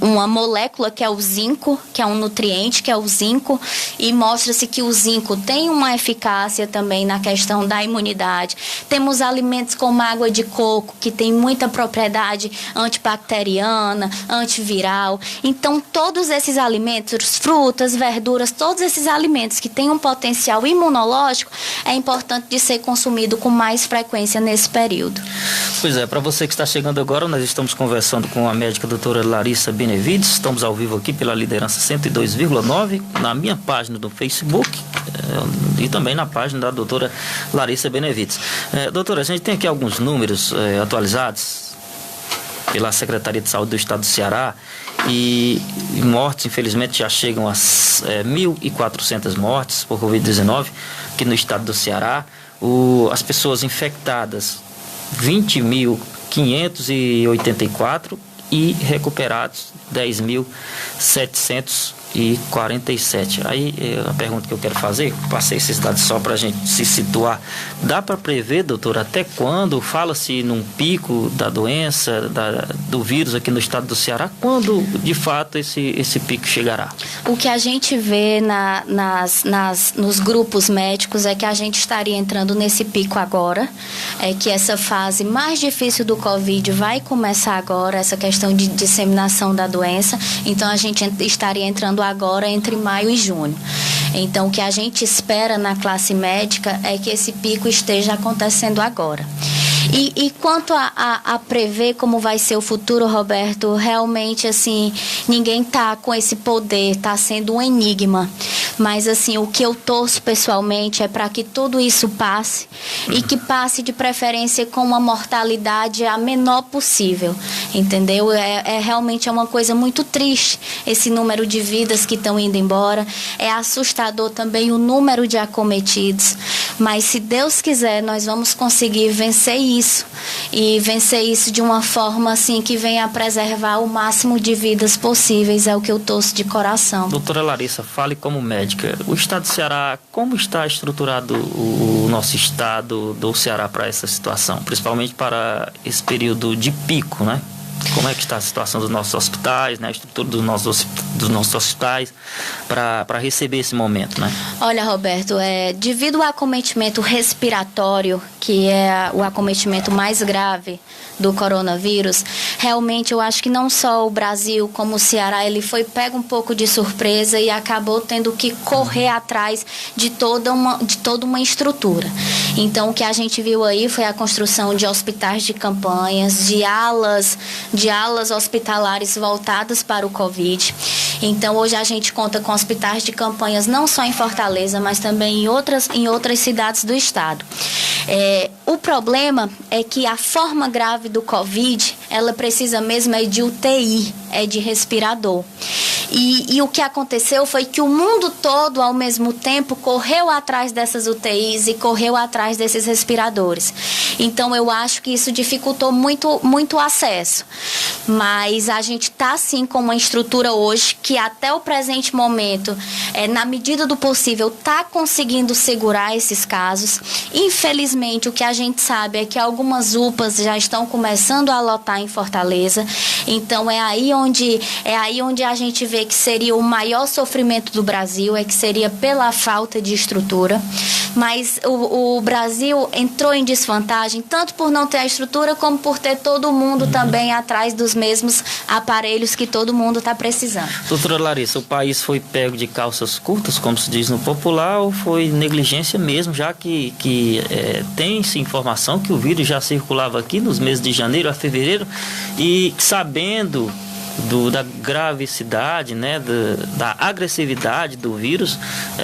uma molécula que é o zinco, que é um nutriente, que é o zinco, e mostra-se que o zinco tem uma eficácia também na questão da imunidade. Temos alimentos como água de coco, que tem muita propriedade antibacteriana, antiviral. Então, todos esses alimentos, frutas, verduras, todos esses alimentos que têm um potencial imunológico, é importante de ser consumido com mais frequência nesse período. Pois é, para você que está chegando agora, nós estamos conversando com a médica doutora Larissa Benevides. Estamos ao vivo aqui pela Liderança 102,9, na minha página do Facebook e também na página da doutora Larissa Benevides. Doutora, a gente tem aqui alguns números atualizados pela Secretaria de Saúde do Estado do Ceará, e mortes, infelizmente, já chegam a 1.400 mortes por Covid-19 aqui no estado do Ceará. As pessoas infectadas, 20.584, e recuperados 10.747. Aí a pergunta que eu quero fazer, passei esses dados só para a gente se situar. Dá para prever, doutor, até quando? Fala-se num pico da doença, do vírus aqui no estado do Ceará. Quando, de fato, esse pico chegará? O que a gente vê nos grupos médicos é que a gente estaria entrando nesse pico agora, é que essa fase mais difícil do Covid vai começar agora, essa questão de disseminação da doença. Então, a gente estaria entrando agora entre maio e junho. Então, o que a gente espera na classe médica é que esse pico esteja acontecendo agora. E quanto a prever como vai ser o futuro, Roberto, realmente, assim, ninguém está com esse poder, está sendo um enigma. Mas, assim, o que eu torço pessoalmente é para que tudo isso passe e que passe de preferência com uma mortalidade a menor possível, entendeu? Realmente uma coisa muito triste esse número de vidas que estão indo embora. É assustador também o número de acometidos, mas se Deus quiser, nós vamos conseguir vencer isso e vencer isso de uma forma, assim, que venha a preservar o máximo de vidas possíveis. É o que eu torço de coração. Doutora Larissa, fale como médica. O estado do Ceará, como está estruturado o nosso estado do Ceará para essa situação, principalmente para esse período de pico, né? Como é que está a situação dos nossos hospitais, né? A estrutura dos nossos hospitais para receber esse momento, né? Olha, Roberto, devido ao acometimento respiratório, que é o acometimento mais grave do coronavírus, realmente eu acho que não só o Brasil como o Ceará, ele foi pego um pouco de surpresa e acabou tendo que correr atrás de toda uma estrutura. Então, o que a gente viu aí foi a construção de hospitais de campanhas, de alas hospitalares voltadas para o Covid. Então, hoje a gente conta com hospitais de campanhas não só em Fortaleza, mas também em outras cidades do estado. O problema é que a forma grave do Covid, ela precisa mesmo de UTI, de respirador. E o que aconteceu foi que o mundo todo, ao mesmo tempo, correu atrás dessas UTIs e correu atrás desses respiradores. Então, eu acho que isso dificultou muito, muito o acesso. Mas a gente está, sim, com uma estrutura hoje que, até o presente momento, na medida do possível, está conseguindo segurar esses casos. Infelizmente, o que a gente sabe é que algumas UPAs já estão começando a lotar em Fortaleza. Então, é aí onde a gente vê que seria o maior sofrimento do Brasil, que seria pela falta de estrutura. Mas o Brasil entrou em desvantagem, tanto por não ter a estrutura, como por ter todo mundo também atrás dos mesmos aparelhos que todo mundo está precisando. Doutora Larissa, o país foi pego de calças curtas, como se diz no popular, ou foi negligência mesmo, já que tem-se informação que o vírus já circulava aqui nos meses de janeiro a fevereiro, e sabendo da gravicidade, né, da agressividade do vírus,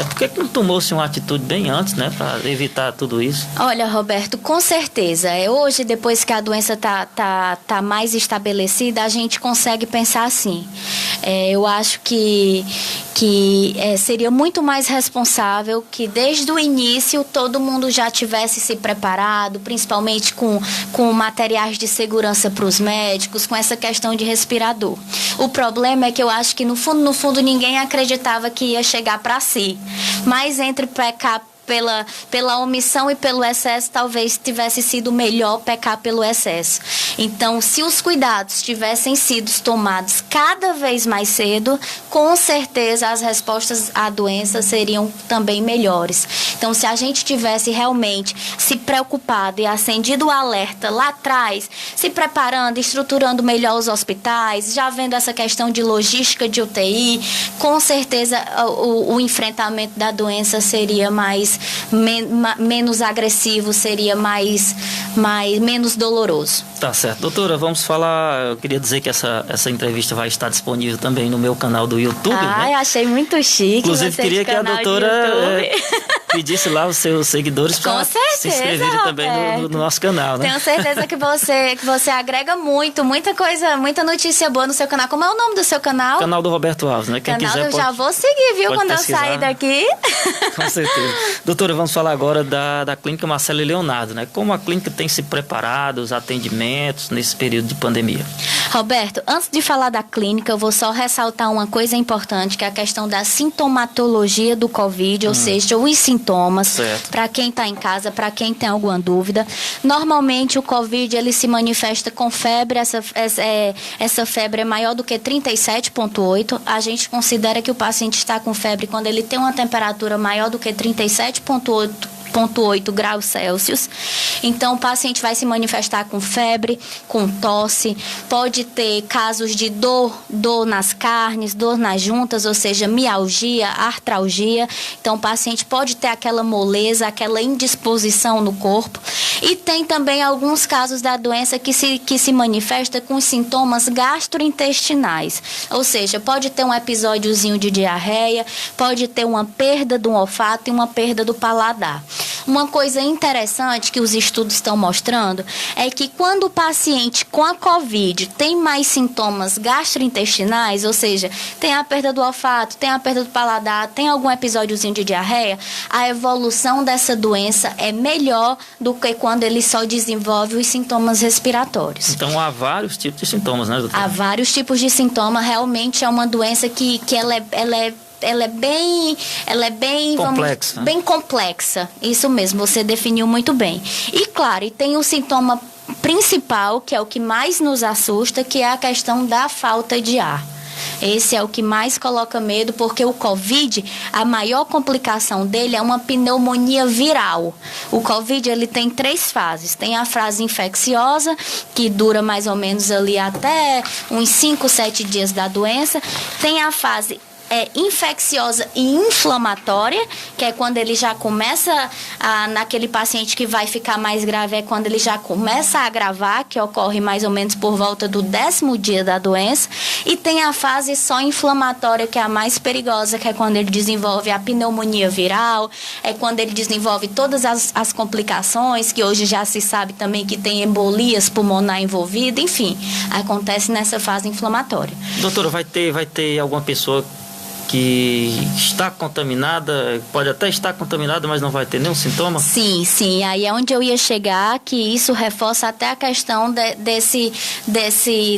por que não tomou-se uma atitude bem antes, né, para evitar tudo isso? Olha, Roberto, com certeza. Hoje, depois que a doença tá mais estabelecida, a gente consegue pensar assim. Eu acho que seria muito mais responsável que desde o início todo mundo já tivesse se preparado, principalmente com materiais de segurança para os médicos, com essa questão de respirador. O problema é que eu acho que no fundo ninguém acreditava que ia chegar para si. Mas entre pecar pela omissão e pelo excesso, talvez tivesse sido melhor pecar pelo excesso. Então, se os cuidados tivessem sido tomados cada vez mais cedo, com certeza as respostas à doença seriam também melhores. Então, se a gente tivesse realmente se preocupado e acendido o alerta lá atrás, se preparando, estruturando melhor os hospitais, já vendo essa questão de logística de UTI, com certeza o enfrentamento da doença seria menos agressivo, seria menos doloroso. Tá certo. Doutora, vamos falar, eu queria dizer que essa entrevista vai estar disponível também no meu canal do YouTube, né? Achei muito chique. Inclusive, queria que a doutora pedisse lá os seus seguidores para se inscreverem também no nosso canal, né? Tenho certeza que você agrega muita coisa, muita notícia boa no seu canal. Como é o nome do seu canal? Canal do Roberto Alves, né? Quem quiser eu já vou seguir, viu, quando pesquisar. Eu sair daqui. Com certeza. Doutora, vamos falar agora da Clínica Marcelo e Leonardo, né? Como a clínica tem se preparado, os atendimentos nesse período de pandemia? Roberto, antes de falar da clínica, eu vou só ressaltar uma coisa importante, que é a questão da sintomatologia do Covid, ou seja, os sintomas, para quem está em casa, para quem tem alguma dúvida. Normalmente o Covid ele se manifesta com febre, essa febre é maior do que 37,8. A gente considera que o paciente está com febre quando ele tem uma temperatura maior do que 37,8 graus Celsius. Então, o paciente vai se manifestar com febre, com tosse, pode ter casos de dor nas carnes, dor nas juntas, ou seja, mialgia, artralgia. Então, o paciente pode ter aquela moleza, aquela indisposição no corpo. E tem também alguns casos da doença que se manifesta com sintomas gastrointestinais. Ou seja, pode ter um episódiozinho de diarreia, pode ter uma perda do olfato e uma perda do paladar. Uma coisa interessante que os estudos estão mostrando é que quando o paciente com a Covid tem mais sintomas gastrointestinais, ou seja, tem a perda do olfato, tem a perda do paladar, tem algum episódiozinho de diarreia, a evolução dessa doença é melhor do que quando ele só desenvolve os sintomas respiratórios. Então há vários tipos de sintomas, né, doutora? Há vários tipos de sintomas, realmente é uma doença que ela é bem complexa. Bem complexa. Isso mesmo, você definiu muito bem. E claro, tem o sintoma principal, que é o que mais nos assusta, que é a questão da falta de ar. Esse é o que mais coloca medo, porque o Covid, a maior complicação dele é uma pneumonia viral. O Covid, ele tem 3 fases. Tem a fase infecciosa, que dura mais ou menos ali até uns 5, 7 dias da doença. Tem a fase infecciosa e inflamatória, que é quando ele já começa, naquele paciente que vai ficar mais grave, é quando ele já começa a agravar, que ocorre mais ou menos por volta do 10º dia da doença. E tem a fase só inflamatória, que é a mais perigosa, que é quando ele desenvolve a pneumonia viral, é quando ele desenvolve todas as complicações, que hoje já se sabe também que tem embolias pulmonar envolvida, enfim, acontece nessa fase inflamatória. Doutora, vai ter alguma pessoa que está contaminada, pode até estar contaminada, mas não vai ter nenhum sintoma? Sim. Aí é onde eu ia chegar, que isso reforça até a questão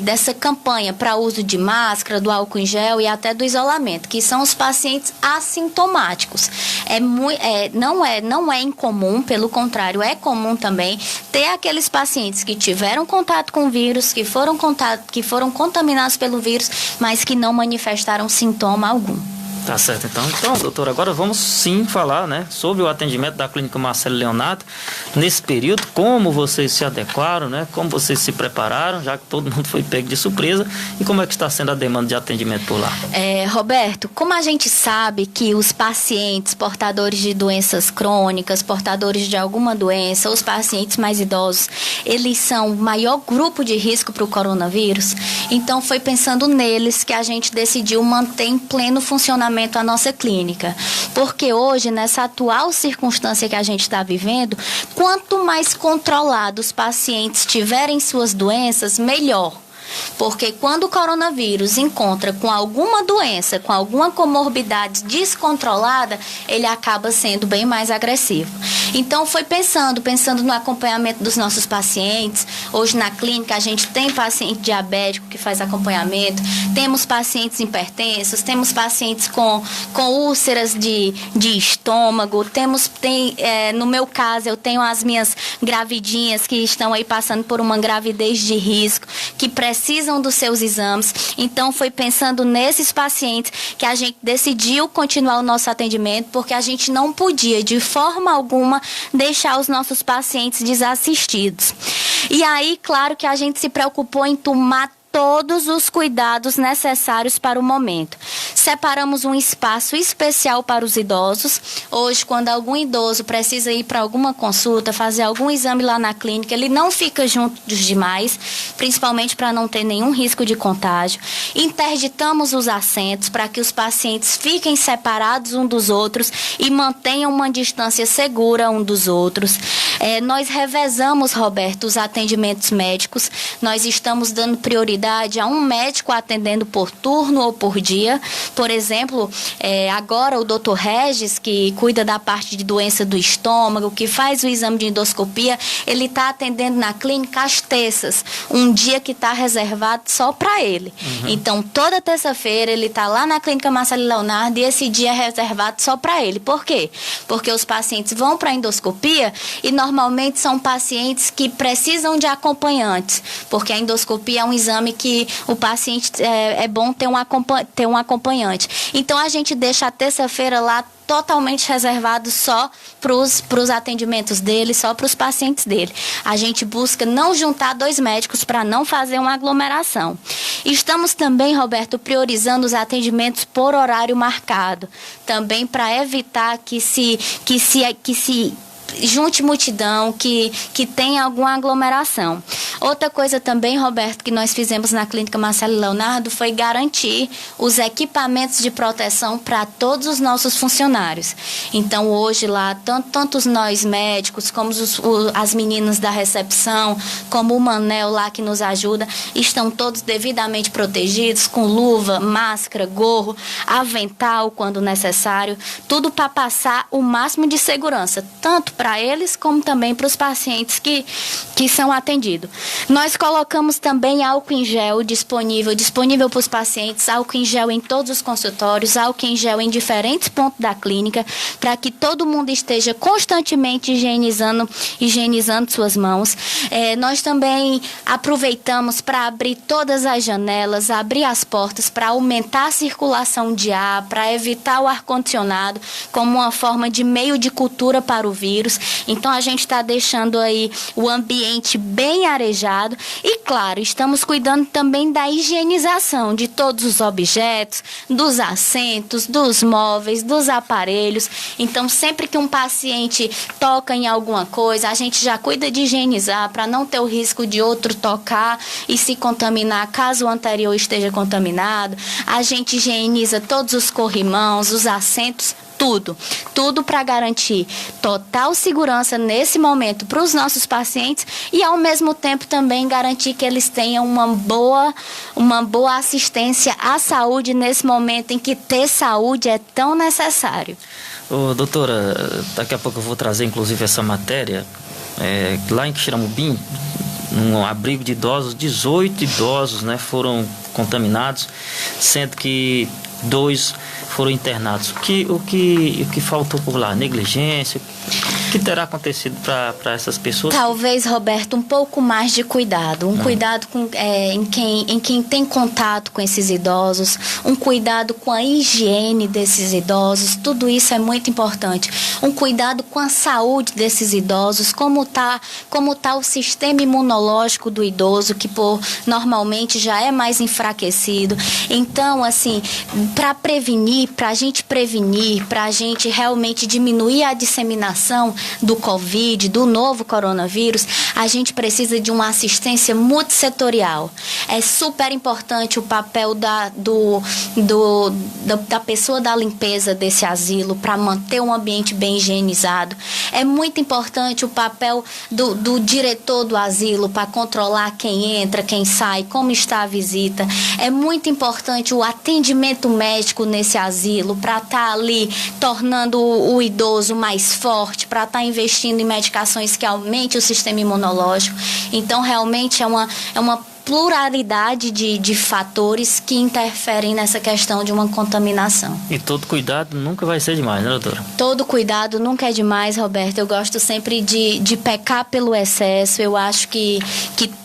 dessa campanha para uso de máscara, do álcool em gel e até do isolamento, que são os pacientes assintomáticos. Não é incomum, pelo contrário, é comum também ter aqueles pacientes que tiveram contato com o vírus, que foram contaminados pelo vírus, mas que não manifestaram sintoma algum. Tá certo, então. Então, doutor, agora vamos sim falar, né, sobre o atendimento da Clínica Marcelo Leonardo nesse período, como vocês se adequaram, né, como vocês se prepararam, já que todo mundo foi pego de surpresa, e como é que está sendo a demanda de atendimento por lá? Roberto, como a gente sabe que os pacientes portadores de doenças crônicas, portadores de alguma doença, os pacientes mais idosos, eles são o maior grupo de risco para o coronavírus, então foi pensando neles que a gente decidiu manter em pleno funcionamento a nossa clínica, porque hoje, nessa atual circunstância que a gente está vivendo, quanto mais controlados os pacientes tiverem suas doenças, melhor. Porque quando o coronavírus encontra com alguma doença, com alguma comorbidade descontrolada, ele acaba sendo bem mais agressivo. Então foi pensando no acompanhamento dos nossos pacientes. Hoje na clínica a gente tem paciente diabético que faz acompanhamento, temos pacientes hipertensos, temos pacientes com úlceras de estômago, no meu caso eu tenho as minhas gravidinhas que estão aí passando por uma gravidez de risco, que precisam dos seus exames. Então foi pensando nesses pacientes que a gente decidiu continuar o nosso atendimento, porque a gente não podia de forma alguma deixar os nossos pacientes desassistidos. E aí, claro que a gente se preocupou em tomar todos os cuidados necessários para o momento. Separamos um espaço especial para os idosos. Hoje, quando algum idoso precisa ir para alguma consulta, fazer algum exame lá na clínica, ele não fica junto dos demais, principalmente para não ter nenhum risco de contágio. Interditamos os assentos para que os pacientes fiquem separados um dos outros e mantenham uma distância segura um dos outros. Nós revezamos, Roberto, os atendimentos médicos. Nós estamos dando prioridade a um médico atendendo por turno ou por dia. Por exemplo, agora o Dr. Regis, que cuida da parte de doença do estômago, que faz o exame de endoscopia, ele está atendendo na clínica às terças, um dia que está reservado só para ele. Então, toda terça-feira ele está lá na Clínica Marcelo Leonardo e esse dia é reservado só para ele. Por quê? Porque os pacientes vão para a endoscopia e normalmente são pacientes que precisam de acompanhantes, porque a endoscopia é um exame que o paciente é bom ter um acompanhante. Então a gente deixa a terça-feira lá totalmente reservado só para os atendimentos dele, só para os pacientes dele. A gente busca não juntar dois médicos para não fazer uma aglomeração. Estamos também, Roberto, priorizando os atendimentos por horário marcado, também para evitar que se junte multidão, que tenha alguma aglomeração. Outra coisa também, Roberto, que nós fizemos na Clínica Marcelo Leonardo foi garantir os equipamentos de proteção para todos os nossos funcionários. Então, hoje lá, tanto nós médicos, como as meninas da recepção, como o Manel lá que nos ajuda, estão todos devidamente protegidos, com luva, máscara, gorro, avental quando necessário, tudo para passar o máximo de segurança, tanto para eles como também para os pacientes que são atendidos. Nós colocamos também álcool em gel disponível para os pacientes, álcool em gel em todos os consultórios, álcool em gel em diferentes pontos da clínica, para que todo mundo esteja constantemente higienizando suas mãos. Nós também aproveitamos para abrir todas as janelas, abrir as portas para aumentar a circulação de ar, para evitar o ar-condicionado como uma forma de meio de cultura para o vírus. Então a gente está deixando aí o ambiente bem arejado e, claro, estamos cuidando também da higienização de todos os objetos, dos assentos, dos móveis, dos aparelhos. Então, sempre que um paciente toca em alguma coisa, a gente já cuida de higienizar para não ter o risco de outro tocar e se contaminar caso o anterior esteja contaminado. A gente higieniza todos os corrimãos, os assentos, tudo para garantir total segurança nesse momento para os nossos pacientes e, ao mesmo tempo, também garantir que eles tenham uma boa assistência à saúde nesse momento em que ter saúde é tão necessário. Doutora, daqui a pouco eu vou trazer inclusive essa matéria. Lá em Quixeramobim, num abrigo de idosos, 18 idosos, né, foram contaminados, sendo que 2 foram internados. O que faltou por lá? Negligência? que terá acontecido para essas pessoas? Talvez, Roberto, um pouco mais de cuidado. Cuidado com, em quem tem contato com esses idosos, um cuidado com a higiene desses idosos, tudo isso é muito importante. Um cuidado com a saúde desses idosos, como tá o sistema imunológico do idoso, que normalmente já é mais enfraquecido. Então, assim, para a gente prevenir, para a gente realmente diminuir a disseminação do Covid, do novo coronavírus, a gente precisa de uma assistência multissetorial. É super importante o papel da pessoa da limpeza desse asilo para manter um ambiente bem higienizado. É muito importante o papel do diretor do asilo para controlar quem entra, quem sai, como está a visita. É muito importante o atendimento médico nesse asilo para estar ali tornando o idoso mais forte, para estar investindo em medicações que aumentem o sistema imunológico. Então, realmente é uma pluralidade de fatores que interferem nessa questão de uma contaminação. E todo cuidado nunca vai ser demais, né, doutora? Todo cuidado nunca é demais, Roberto. Eu gosto sempre de pecar pelo excesso. Eu acho que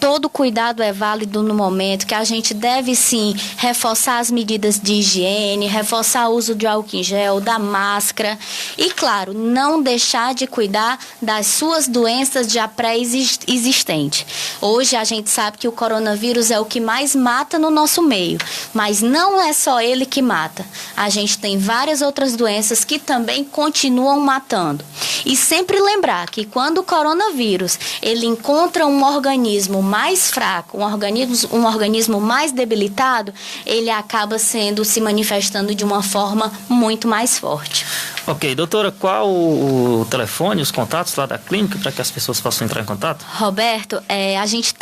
todo cuidado é válido no momento, que a gente deve sim reforçar as medidas de higiene, reforçar o uso de álcool em gel, da máscara e, claro, não deixar de cuidar das suas doenças já pré-existentes. Hoje a gente sabe que o coronavírus é o que mais mata no nosso meio, mas não é só ele que mata. A gente tem várias outras doenças que também continuam matando. E sempre lembrar que quando o coronavírus ele encontra um organismo mais fraco, um organismo mais debilitado, ele acaba se manifestando de uma forma muito mais forte. Ok, doutora, qual o telefone, os contatos lá da clínica para que as pessoas possam entrar em contato? Roberto, a gente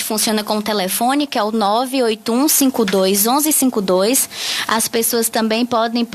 funciona com o telefone, que é o 981521152. As pessoas também podem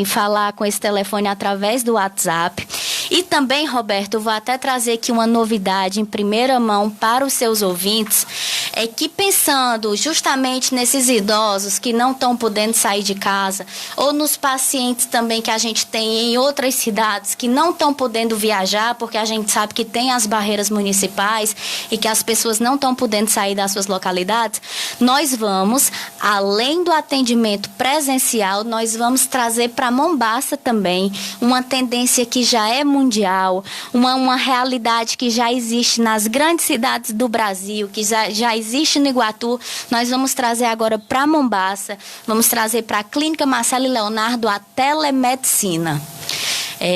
falar com esse telefone através do WhatsApp. E também, Roberto, eu vou até trazer aqui uma novidade em primeira mão para os seus ouvintes, é que pensando justamente nesses idosos que não estão podendo sair de casa, ou nos pacientes também que a gente tem em outras cidades que não estão podendo viajar, porque a gente sabe que tem as barreiras municipais e que as pessoas não estão podendo sair das suas localidades, nós vamos, além do atendimento presencial, nós vamos trazer para Mombaça também uma tendência que já é mundial, uma realidade que já existe nas grandes cidades do Brasil, que já existe no Iguatu. Nós vamos trazer agora para Mombaça, vamos trazer para a Clínica Marcelo e Leonardo a telemedicina.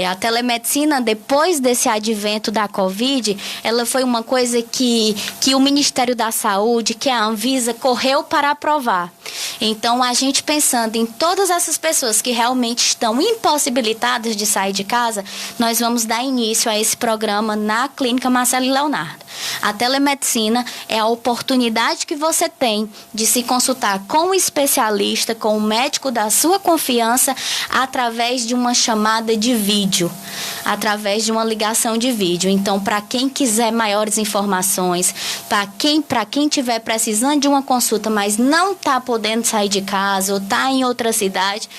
A telemedicina, depois desse advento da Covid, ela foi uma coisa que o Ministério da Saúde, que a Anvisa, correu para aprovar. Então, a gente pensando em todas essas pessoas que realmente estão impossibilitadas de sair de casa, nós vamos dar início a esse programa na Clínica Marcelo e Leonardo. A telemedicina é a oportunidade que você tem de se consultar com o especialista, com o médico da sua confiança, através de uma chamada de vídeo, através de uma ligação de vídeo. Então, para quem quiser maiores informações, para quem estiver precisando de uma consulta, mas não está podendo sair de casa ou está em outra cidade,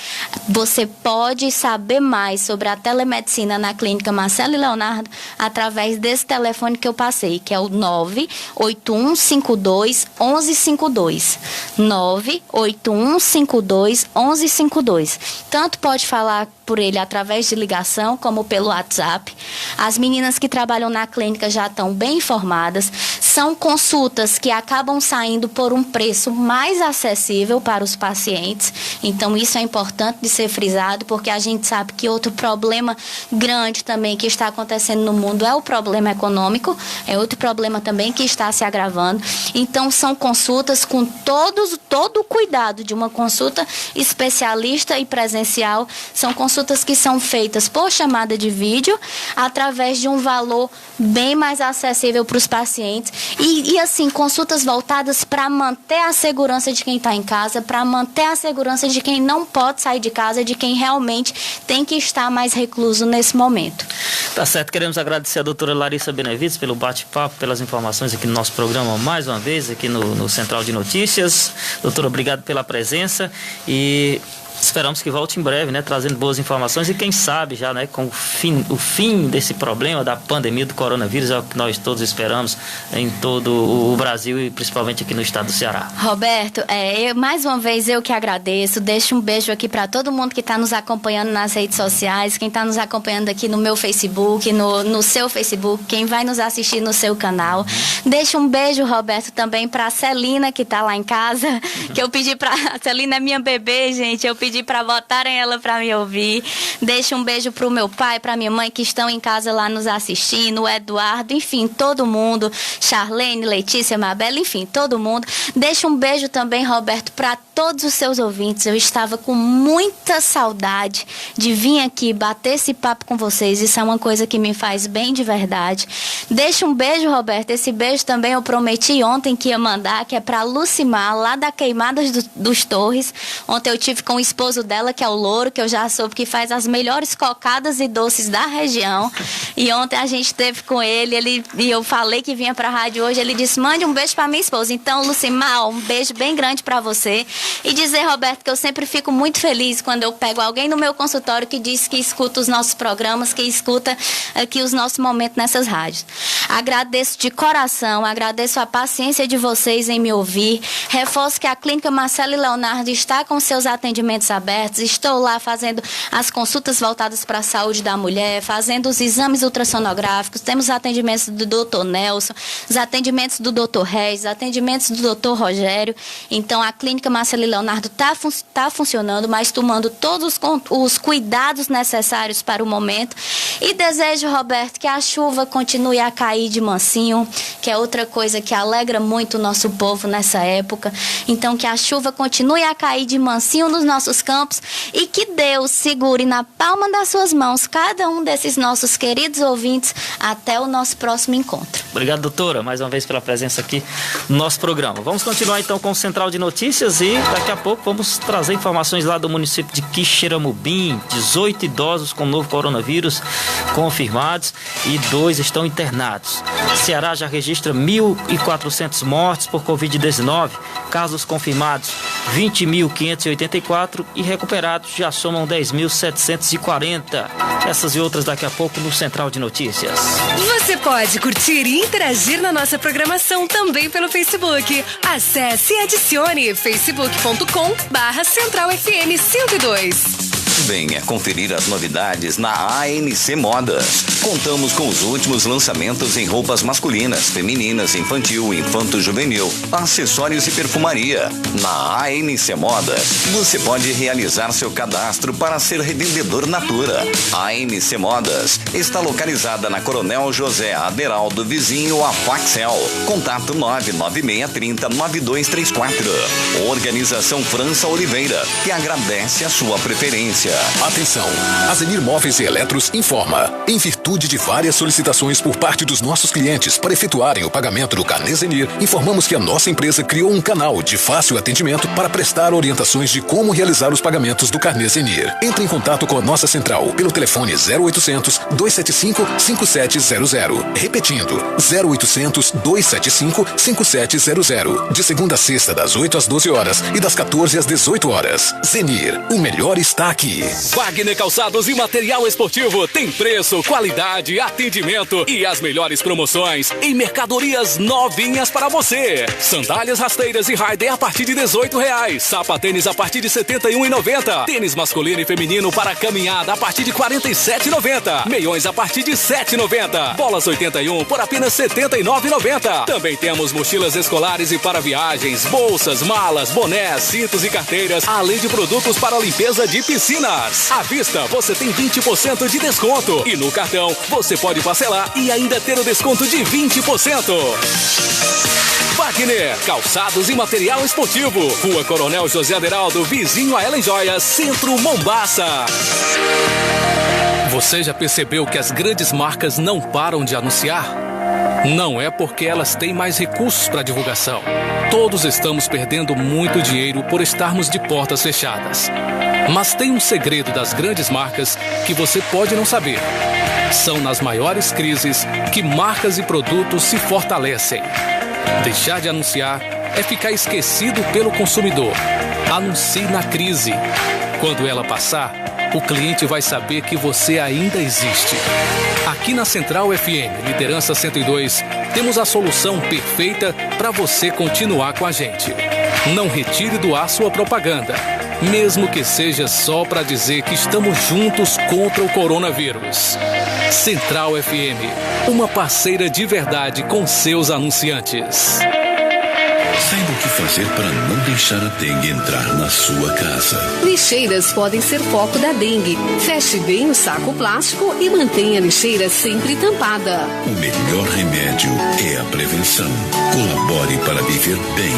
você pode saber mais sobre a telemedicina na Clínica Marcelo e Leonardo através desse telefone que eu passei, que é o 981521152. 981521152. Tanto pode falar por ele através de ligação como pelo WhatsApp. As meninas que trabalham na clínica já estão bem informadas. São consultas que acabam saindo por um preço mais acessível para os pacientes. Então, isso é importante de ser frisado, porque a gente sabe que outro problema grande também que está acontecendo no mundo é o problema econômico. É outro problema também que está se agravando. Então, são consultas com todo o cuidado de uma consulta especialista e presencial. São consultas que são feitas por chamada de vídeo, através de um valor bem mais acessível para os pacientes. E assim, consultas voltadas para manter a segurança de quem está em casa, para manter a segurança de quem não pode sair de casa, de quem realmente tem que estar mais recluso nesse momento. Tá certo, queremos agradecer a doutora Larissa Benevides pelo bate-papo, pelas informações aqui no nosso programa, mais uma vez, aqui no Central de Notícias. Doutora, obrigado pela presença e Esperamos que volte em breve, né, trazendo boas informações e quem sabe já, né, com o fim desse problema da pandemia do coronavírus, é o que nós todos esperamos em todo o Brasil e principalmente aqui no estado do Ceará. Roberto, mais uma vez eu que agradeço, deixo um beijo aqui para todo mundo que está nos acompanhando nas redes sociais, quem está nos acompanhando aqui no meu Facebook, no seu Facebook, quem vai nos assistir no seu canal. Deixo um beijo, Roberto, também para a Celina que está lá em casa, que eu pedi para... A Celina é minha bebê, gente, eu pedi para botarem ela para me ouvir. Deixo um beijo pro meu pai, pra minha mãe que estão em casa lá nos assistindo, o Eduardo, enfim, todo mundo, Charlene, Letícia, Mabela, enfim, todo mundo. Deixo um beijo também, Roberto, para todos os seus ouvintes. Eu estava com muita saudade de vir aqui bater esse papo com vocês. Isso é uma coisa que me faz bem de verdade. Deixo um beijo, Roberto. Esse beijo também eu prometi ontem que ia mandar, que é para Lucimar, lá da Queimadas dos Torres. Ontem eu tive com o esposo dela, que é o Louro, que eu já soube que faz as melhores cocadas e doces da região. E ontem a gente esteve com ele, e eu falei que vinha para a rádio hoje, ele disse, mande um beijo para minha esposa. Então, Lucimar, um beijo bem grande para você. E dizer, Roberto, que eu sempre fico muito feliz quando eu pego alguém no meu consultório que diz que escuta os nossos programas, que escuta aqui os nossos momentos nessas rádios. Agradeço de coração, agradeço a paciência de vocês em me ouvir. Reforço que a Clínica Marcelo e Leonardo está com seus atendimentos abertos. Estou lá fazendo as consultas voltadas para a saúde da mulher, fazendo os exames ultrassonográficos. Temos atendimentos do Dr. Nelson, os atendimentos do Dr. Reis, os atendimentos do Dr. Rogério. Então, a Clínica Marcelo e Leonardo está funcionando, mas tomando todos os cuidados necessários para o momento. E desejo, Roberto, que a chuva continue a cair de mansinho, que é outra coisa que alegra muito o nosso povo nessa época. Então, que a chuva continue a cair de mansinho nos nossos campos e que Deus segure na palma das suas mãos cada um desses nossos queridos ouvintes até o nosso próximo encontro. Obrigado, doutora, mais uma vez pela presença aqui no nosso programa. Vamos continuar então com o Central de Notícias e daqui a pouco vamos trazer informações lá do município de Quixeramobim. 18 idosos com novo coronavírus confirmados e 2 estão internados. Ceará já registra 1.400 mortes por Covid-19, casos confirmados 20.584 e recuperados já somam 10.740. Essas e outras daqui a pouco no Central de Notícias. Você pode curtir e interagir na nossa programação também pelo Facebook. Acesse e adicione facebook.com/Central FM 102. Venha conferir as novidades na ANC Modas. Contamos com os últimos lançamentos em roupas masculinas, femininas, infantil, infanto-juvenil, acessórios e perfumaria. Na ANC Modas, você pode realizar seu cadastro para ser revendedor Natura. A ANC Modas está localizada na Coronel José Aderaldo, vizinho a Faxel. Contato 99630-9234. Organização França Oliveira, que agradece a sua preferência. Atenção! A Zenir Móveis e Eletros informa. Em virtude de várias solicitações por parte dos nossos clientes para efetuarem o pagamento do carnê Zenir, informamos que a nossa empresa criou um canal de fácil atendimento para prestar orientações de como realizar os pagamentos do carnê Zenir. Entre em contato com a nossa central pelo telefone 0800-275-5700. Repetindo, 0800-275-5700. De segunda a sexta, das 8 às 12 horas e das 14 às 18 horas. Zenir, o melhor está aqui. Wagner Calçados e Material Esportivo tem preço, qualidade, atendimento e as melhores promoções em mercadorias novinhas para você. Sandálias rasteiras e Raider a partir de R$18. Sapatênis a partir de R$71,90. Tênis masculino e feminino para caminhada a partir de R$47,90. Meiões a partir de R$7,90. Bolas 81 por apenas R$79,90. Também temos mochilas escolares e para viagens, bolsas, malas, bonés, cintos e carteiras, além de produtos para limpeza de piscinas. À vista, você tem 20% de desconto. E no cartão, você pode parcelar e ainda ter o desconto de 20%. Wagner, Calçados e Material Esportivo. Rua Coronel José Aderaldo, vizinho a Ellen Joias, Centro Mombaça. Você já percebeu que as grandes marcas não param de anunciar? Não é porque elas têm mais recursos para divulgação. Todos estamos perdendo muito dinheiro por estarmos de portas fechadas. Mas tem um segredo das grandes marcas que você pode não saber. São nas maiores crises que marcas e produtos se fortalecem. Deixar de anunciar é ficar esquecido pelo consumidor. Anuncie na crise. Quando ela passar, o cliente vai saber que você ainda existe. Aqui na Central FM, Liderança 102, temos a solução perfeita para você continuar com a gente. Não retire do ar sua propaganda, mesmo que seja só para dizer que estamos juntos contra o coronavírus. Central FM, uma parceira de verdade com seus anunciantes. Saiba o que fazer para não deixar a dengue entrar na sua casa. Lixeiras podem ser foco da dengue. Feche bem o saco plástico e mantenha a lixeira sempre tampada. O melhor remédio é a prevenção. Colabore para viver bem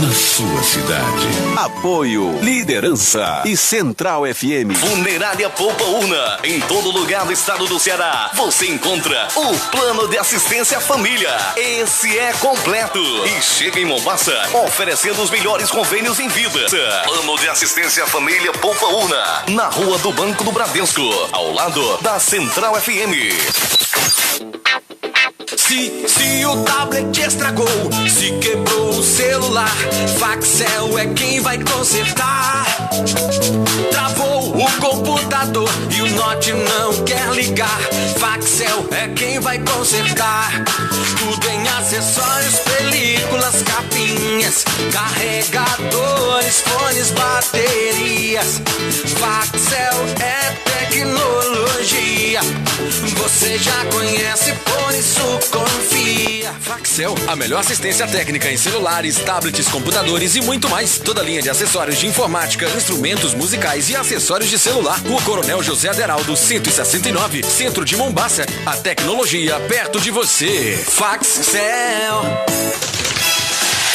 na sua cidade. Apoio, Liderança e Central FM. Funerária Poupa Urna. Em todo lugar do estado do Ceará, você encontra o Plano de Assistência à Família. Esse é completo. E chega em Mombaça, oferecendo os melhores convênios em vida. Plano de Assistência à Família Poupa Urna. Na Rua do Banco do Bradesco, ao lado da Central FM. Se o tablet estragou, se quebrou o celular, Faccel é quem vai consertar. Travou o computador e o Note não quer ligar, Faccel é quem vai consertar. Tudo em acessórios, películas, capinhas, carregadores, fones, baterias. Faccel é tecnologia, você já conhece, por isso confia. Faccel, a melhor assistência técnica em celulares, tablets, computadores e muito mais. Toda linha de acessórios de informática, instrumentos musicais e acessórios de celular. Rua Coronel José Aderaldo, 169, Centro de Mombaça. A tecnologia perto de você. Faccel.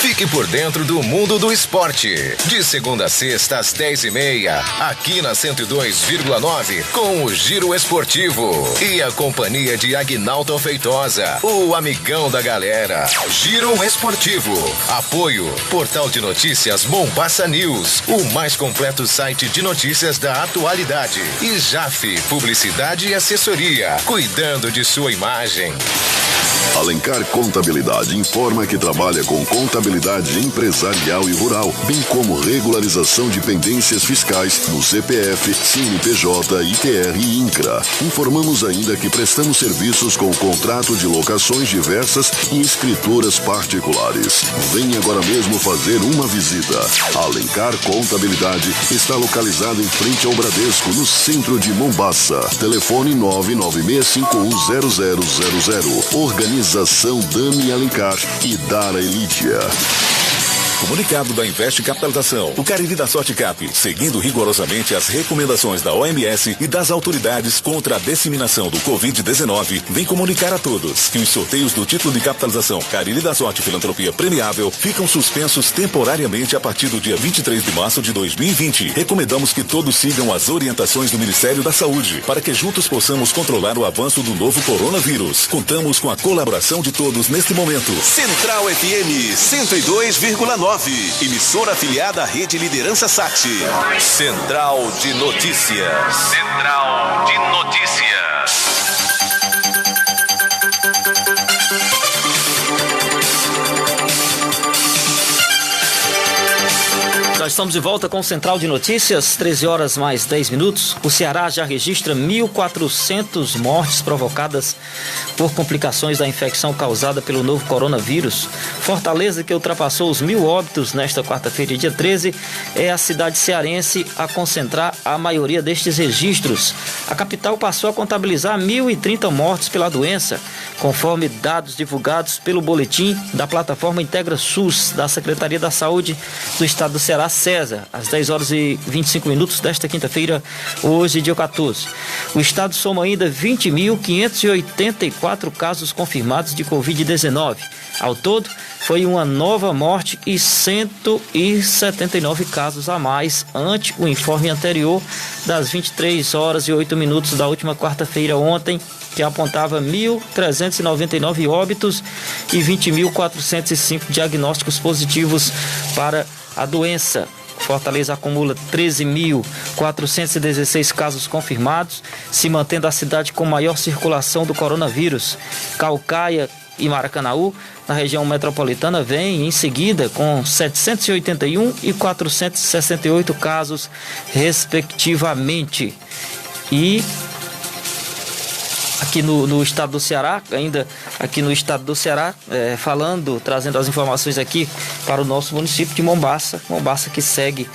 Fique por dentro do mundo do esporte. De segunda a sexta às 10h30, aqui na 102,9, com o Giro Esportivo. E a companhia de Agnalton Feitosa, o amigão da galera. Giro Esportivo. Apoio, Portal de Notícias Mombaça News, o mais completo site de notícias da atualidade. E JAF, Publicidade e Assessoria, cuidando de sua imagem. Alencar Contabilidade informa que trabalha com contabilidade empresarial e rural, bem como regularização de pendências fiscais no CPF, CNPJ, ITR e INCRA. Informamos ainda que prestamos serviços com contrato de locações diversas e escrituras particulares. Venha agora mesmo fazer uma visita. Alencar Contabilidade está localizado em frente ao Bradesco, no centro de Mombaça. Telefone 996510000. Organização Dami Alencar e Dara Elidia. Comunicado da Investe Capitalização. O Cariri da Sorte Cap, seguindo rigorosamente as recomendações da OMS e das autoridades contra a disseminação do Covid-19, vem comunicar a todos que os sorteios do título de capitalização Cariri da Sorte Filantropia Premiável ficam suspensos temporariamente a partir do dia 23 de março de 2020. Recomendamos que todos sigam as orientações do Ministério da Saúde para que juntos possamos controlar o avanço do novo coronavírus. Contamos com a colaboração de todos neste momento. Central FM 102,9. Emissora afiliada à Rede Liderança Sat. Central de Notícias. Central de Notícias. Nós estamos de volta com o Central de Notícias, 13 horas mais 10 minutos. O Ceará já registra 1.400 mortes provocadas por complicações da infecção causada pelo novo coronavírus. Fortaleza, que ultrapassou os 1.000 óbitos nesta quarta-feira, dia 13, é a cidade cearense a concentrar a maioria destes registros. A capital passou a contabilizar 1.030 mortes pela doença, conforme dados divulgados pelo boletim da plataforma Integra SUS da Secretaria da Saúde do Estado do Ceará, César, às 10 horas e 25 minutos desta quinta-feira, hoje, dia 14. O estado soma ainda 20.584 casos confirmados de Covid-19. Ao todo, foi uma nova morte e 179 casos a mais ante o informe anterior das 23 horas e 8 minutos da última quarta-feira ontem, que apontava 1.399 óbitos e 20.405 diagnósticos positivos para a doença. Fortaleza acumula 13.416 casos confirmados, se mantendo a cidade com maior circulação do coronavírus. Caucaia e Maracanaú, na região metropolitana, vem em seguida com 781 e 468 casos, respectivamente. E aqui no estado do Ceará, trazendo as informações aqui para o nosso município de Mombaça que segue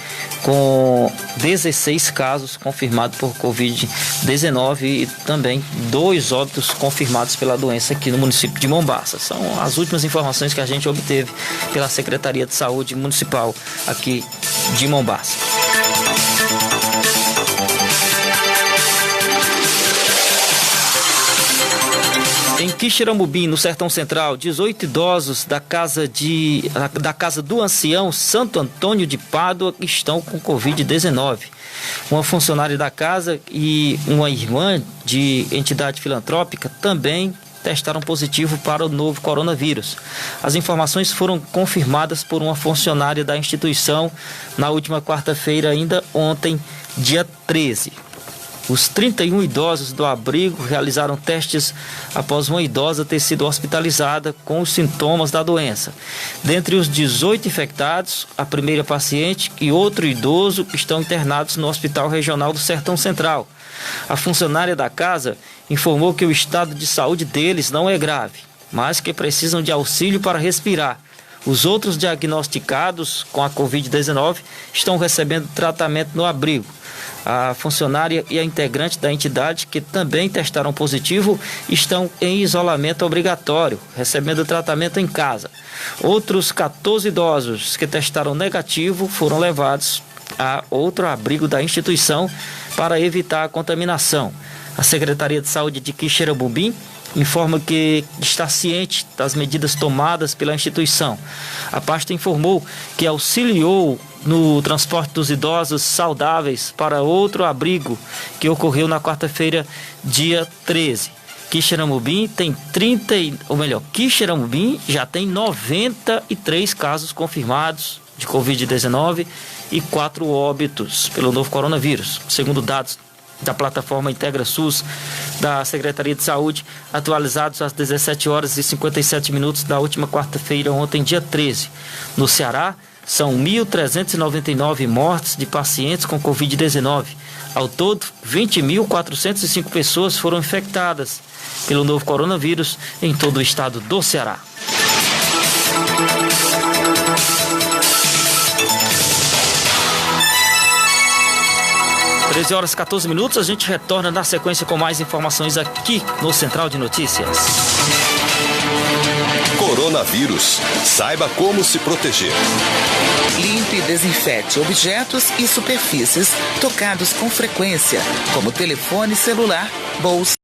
com 16 casos confirmados por Covid-19 e também 2 óbitos confirmados pela doença aqui no município de Mombaça. São as últimas informações que a gente obteve pela Secretaria de Saúde Municipal aqui de Mombaça. Em Quixeramobim, no Sertão Central, 18 idosos da casa do Ancião Santo Antônio de Pádua estão com Covid-19. Uma funcionária da casa e uma irmã de entidade filantrópica também testaram positivo para o novo coronavírus. As informações foram confirmadas por uma funcionária da instituição na última quarta-feira, ainda ontem, dia 13. Os 31 idosos do abrigo realizaram testes após uma idosa ter sido hospitalizada com os sintomas da doença. Dentre os 18 infectados, a primeira paciente e outro idoso estão internados no Hospital Regional do Sertão Central. A funcionária da casa informou que o estado de saúde deles não é grave, mas que precisam de auxílio para respirar. Os outros diagnosticados com a Covid-19 estão recebendo tratamento no abrigo. A funcionária e a integrante da entidade, que também testaram positivo, estão em isolamento obrigatório, recebendo tratamento em casa. Outros 14 idosos que testaram negativo foram levados a outro abrigo da instituição para evitar a contaminação. A Secretaria de Saúde de Quixeramobim informa que está ciente das medidas tomadas pela instituição. A pasta informou que auxiliou no transporte dos idosos saudáveis para outro abrigo que ocorreu na quarta-feira, dia 13. Quixeramobim já tem 93 casos confirmados de Covid-19 e 4 óbitos pelo novo coronavírus, segundo dados da plataforma Integra SUS da Secretaria de Saúde, atualizados às 17 horas e 57 minutos da última quarta-feira, ontem, dia 13. No Ceará, são 1.399 mortes de pacientes com Covid-19. Ao todo, 20.405 pessoas foram infectadas pelo novo coronavírus em todo o estado do Ceará. 13 horas e 14 minutos, a gente retorna na sequência com mais informações aqui no Central de Notícias. Coronavírus. Saiba como se proteger. Limpe e desinfete objetos e superfícies tocados com frequência, como telefone celular, bolsa.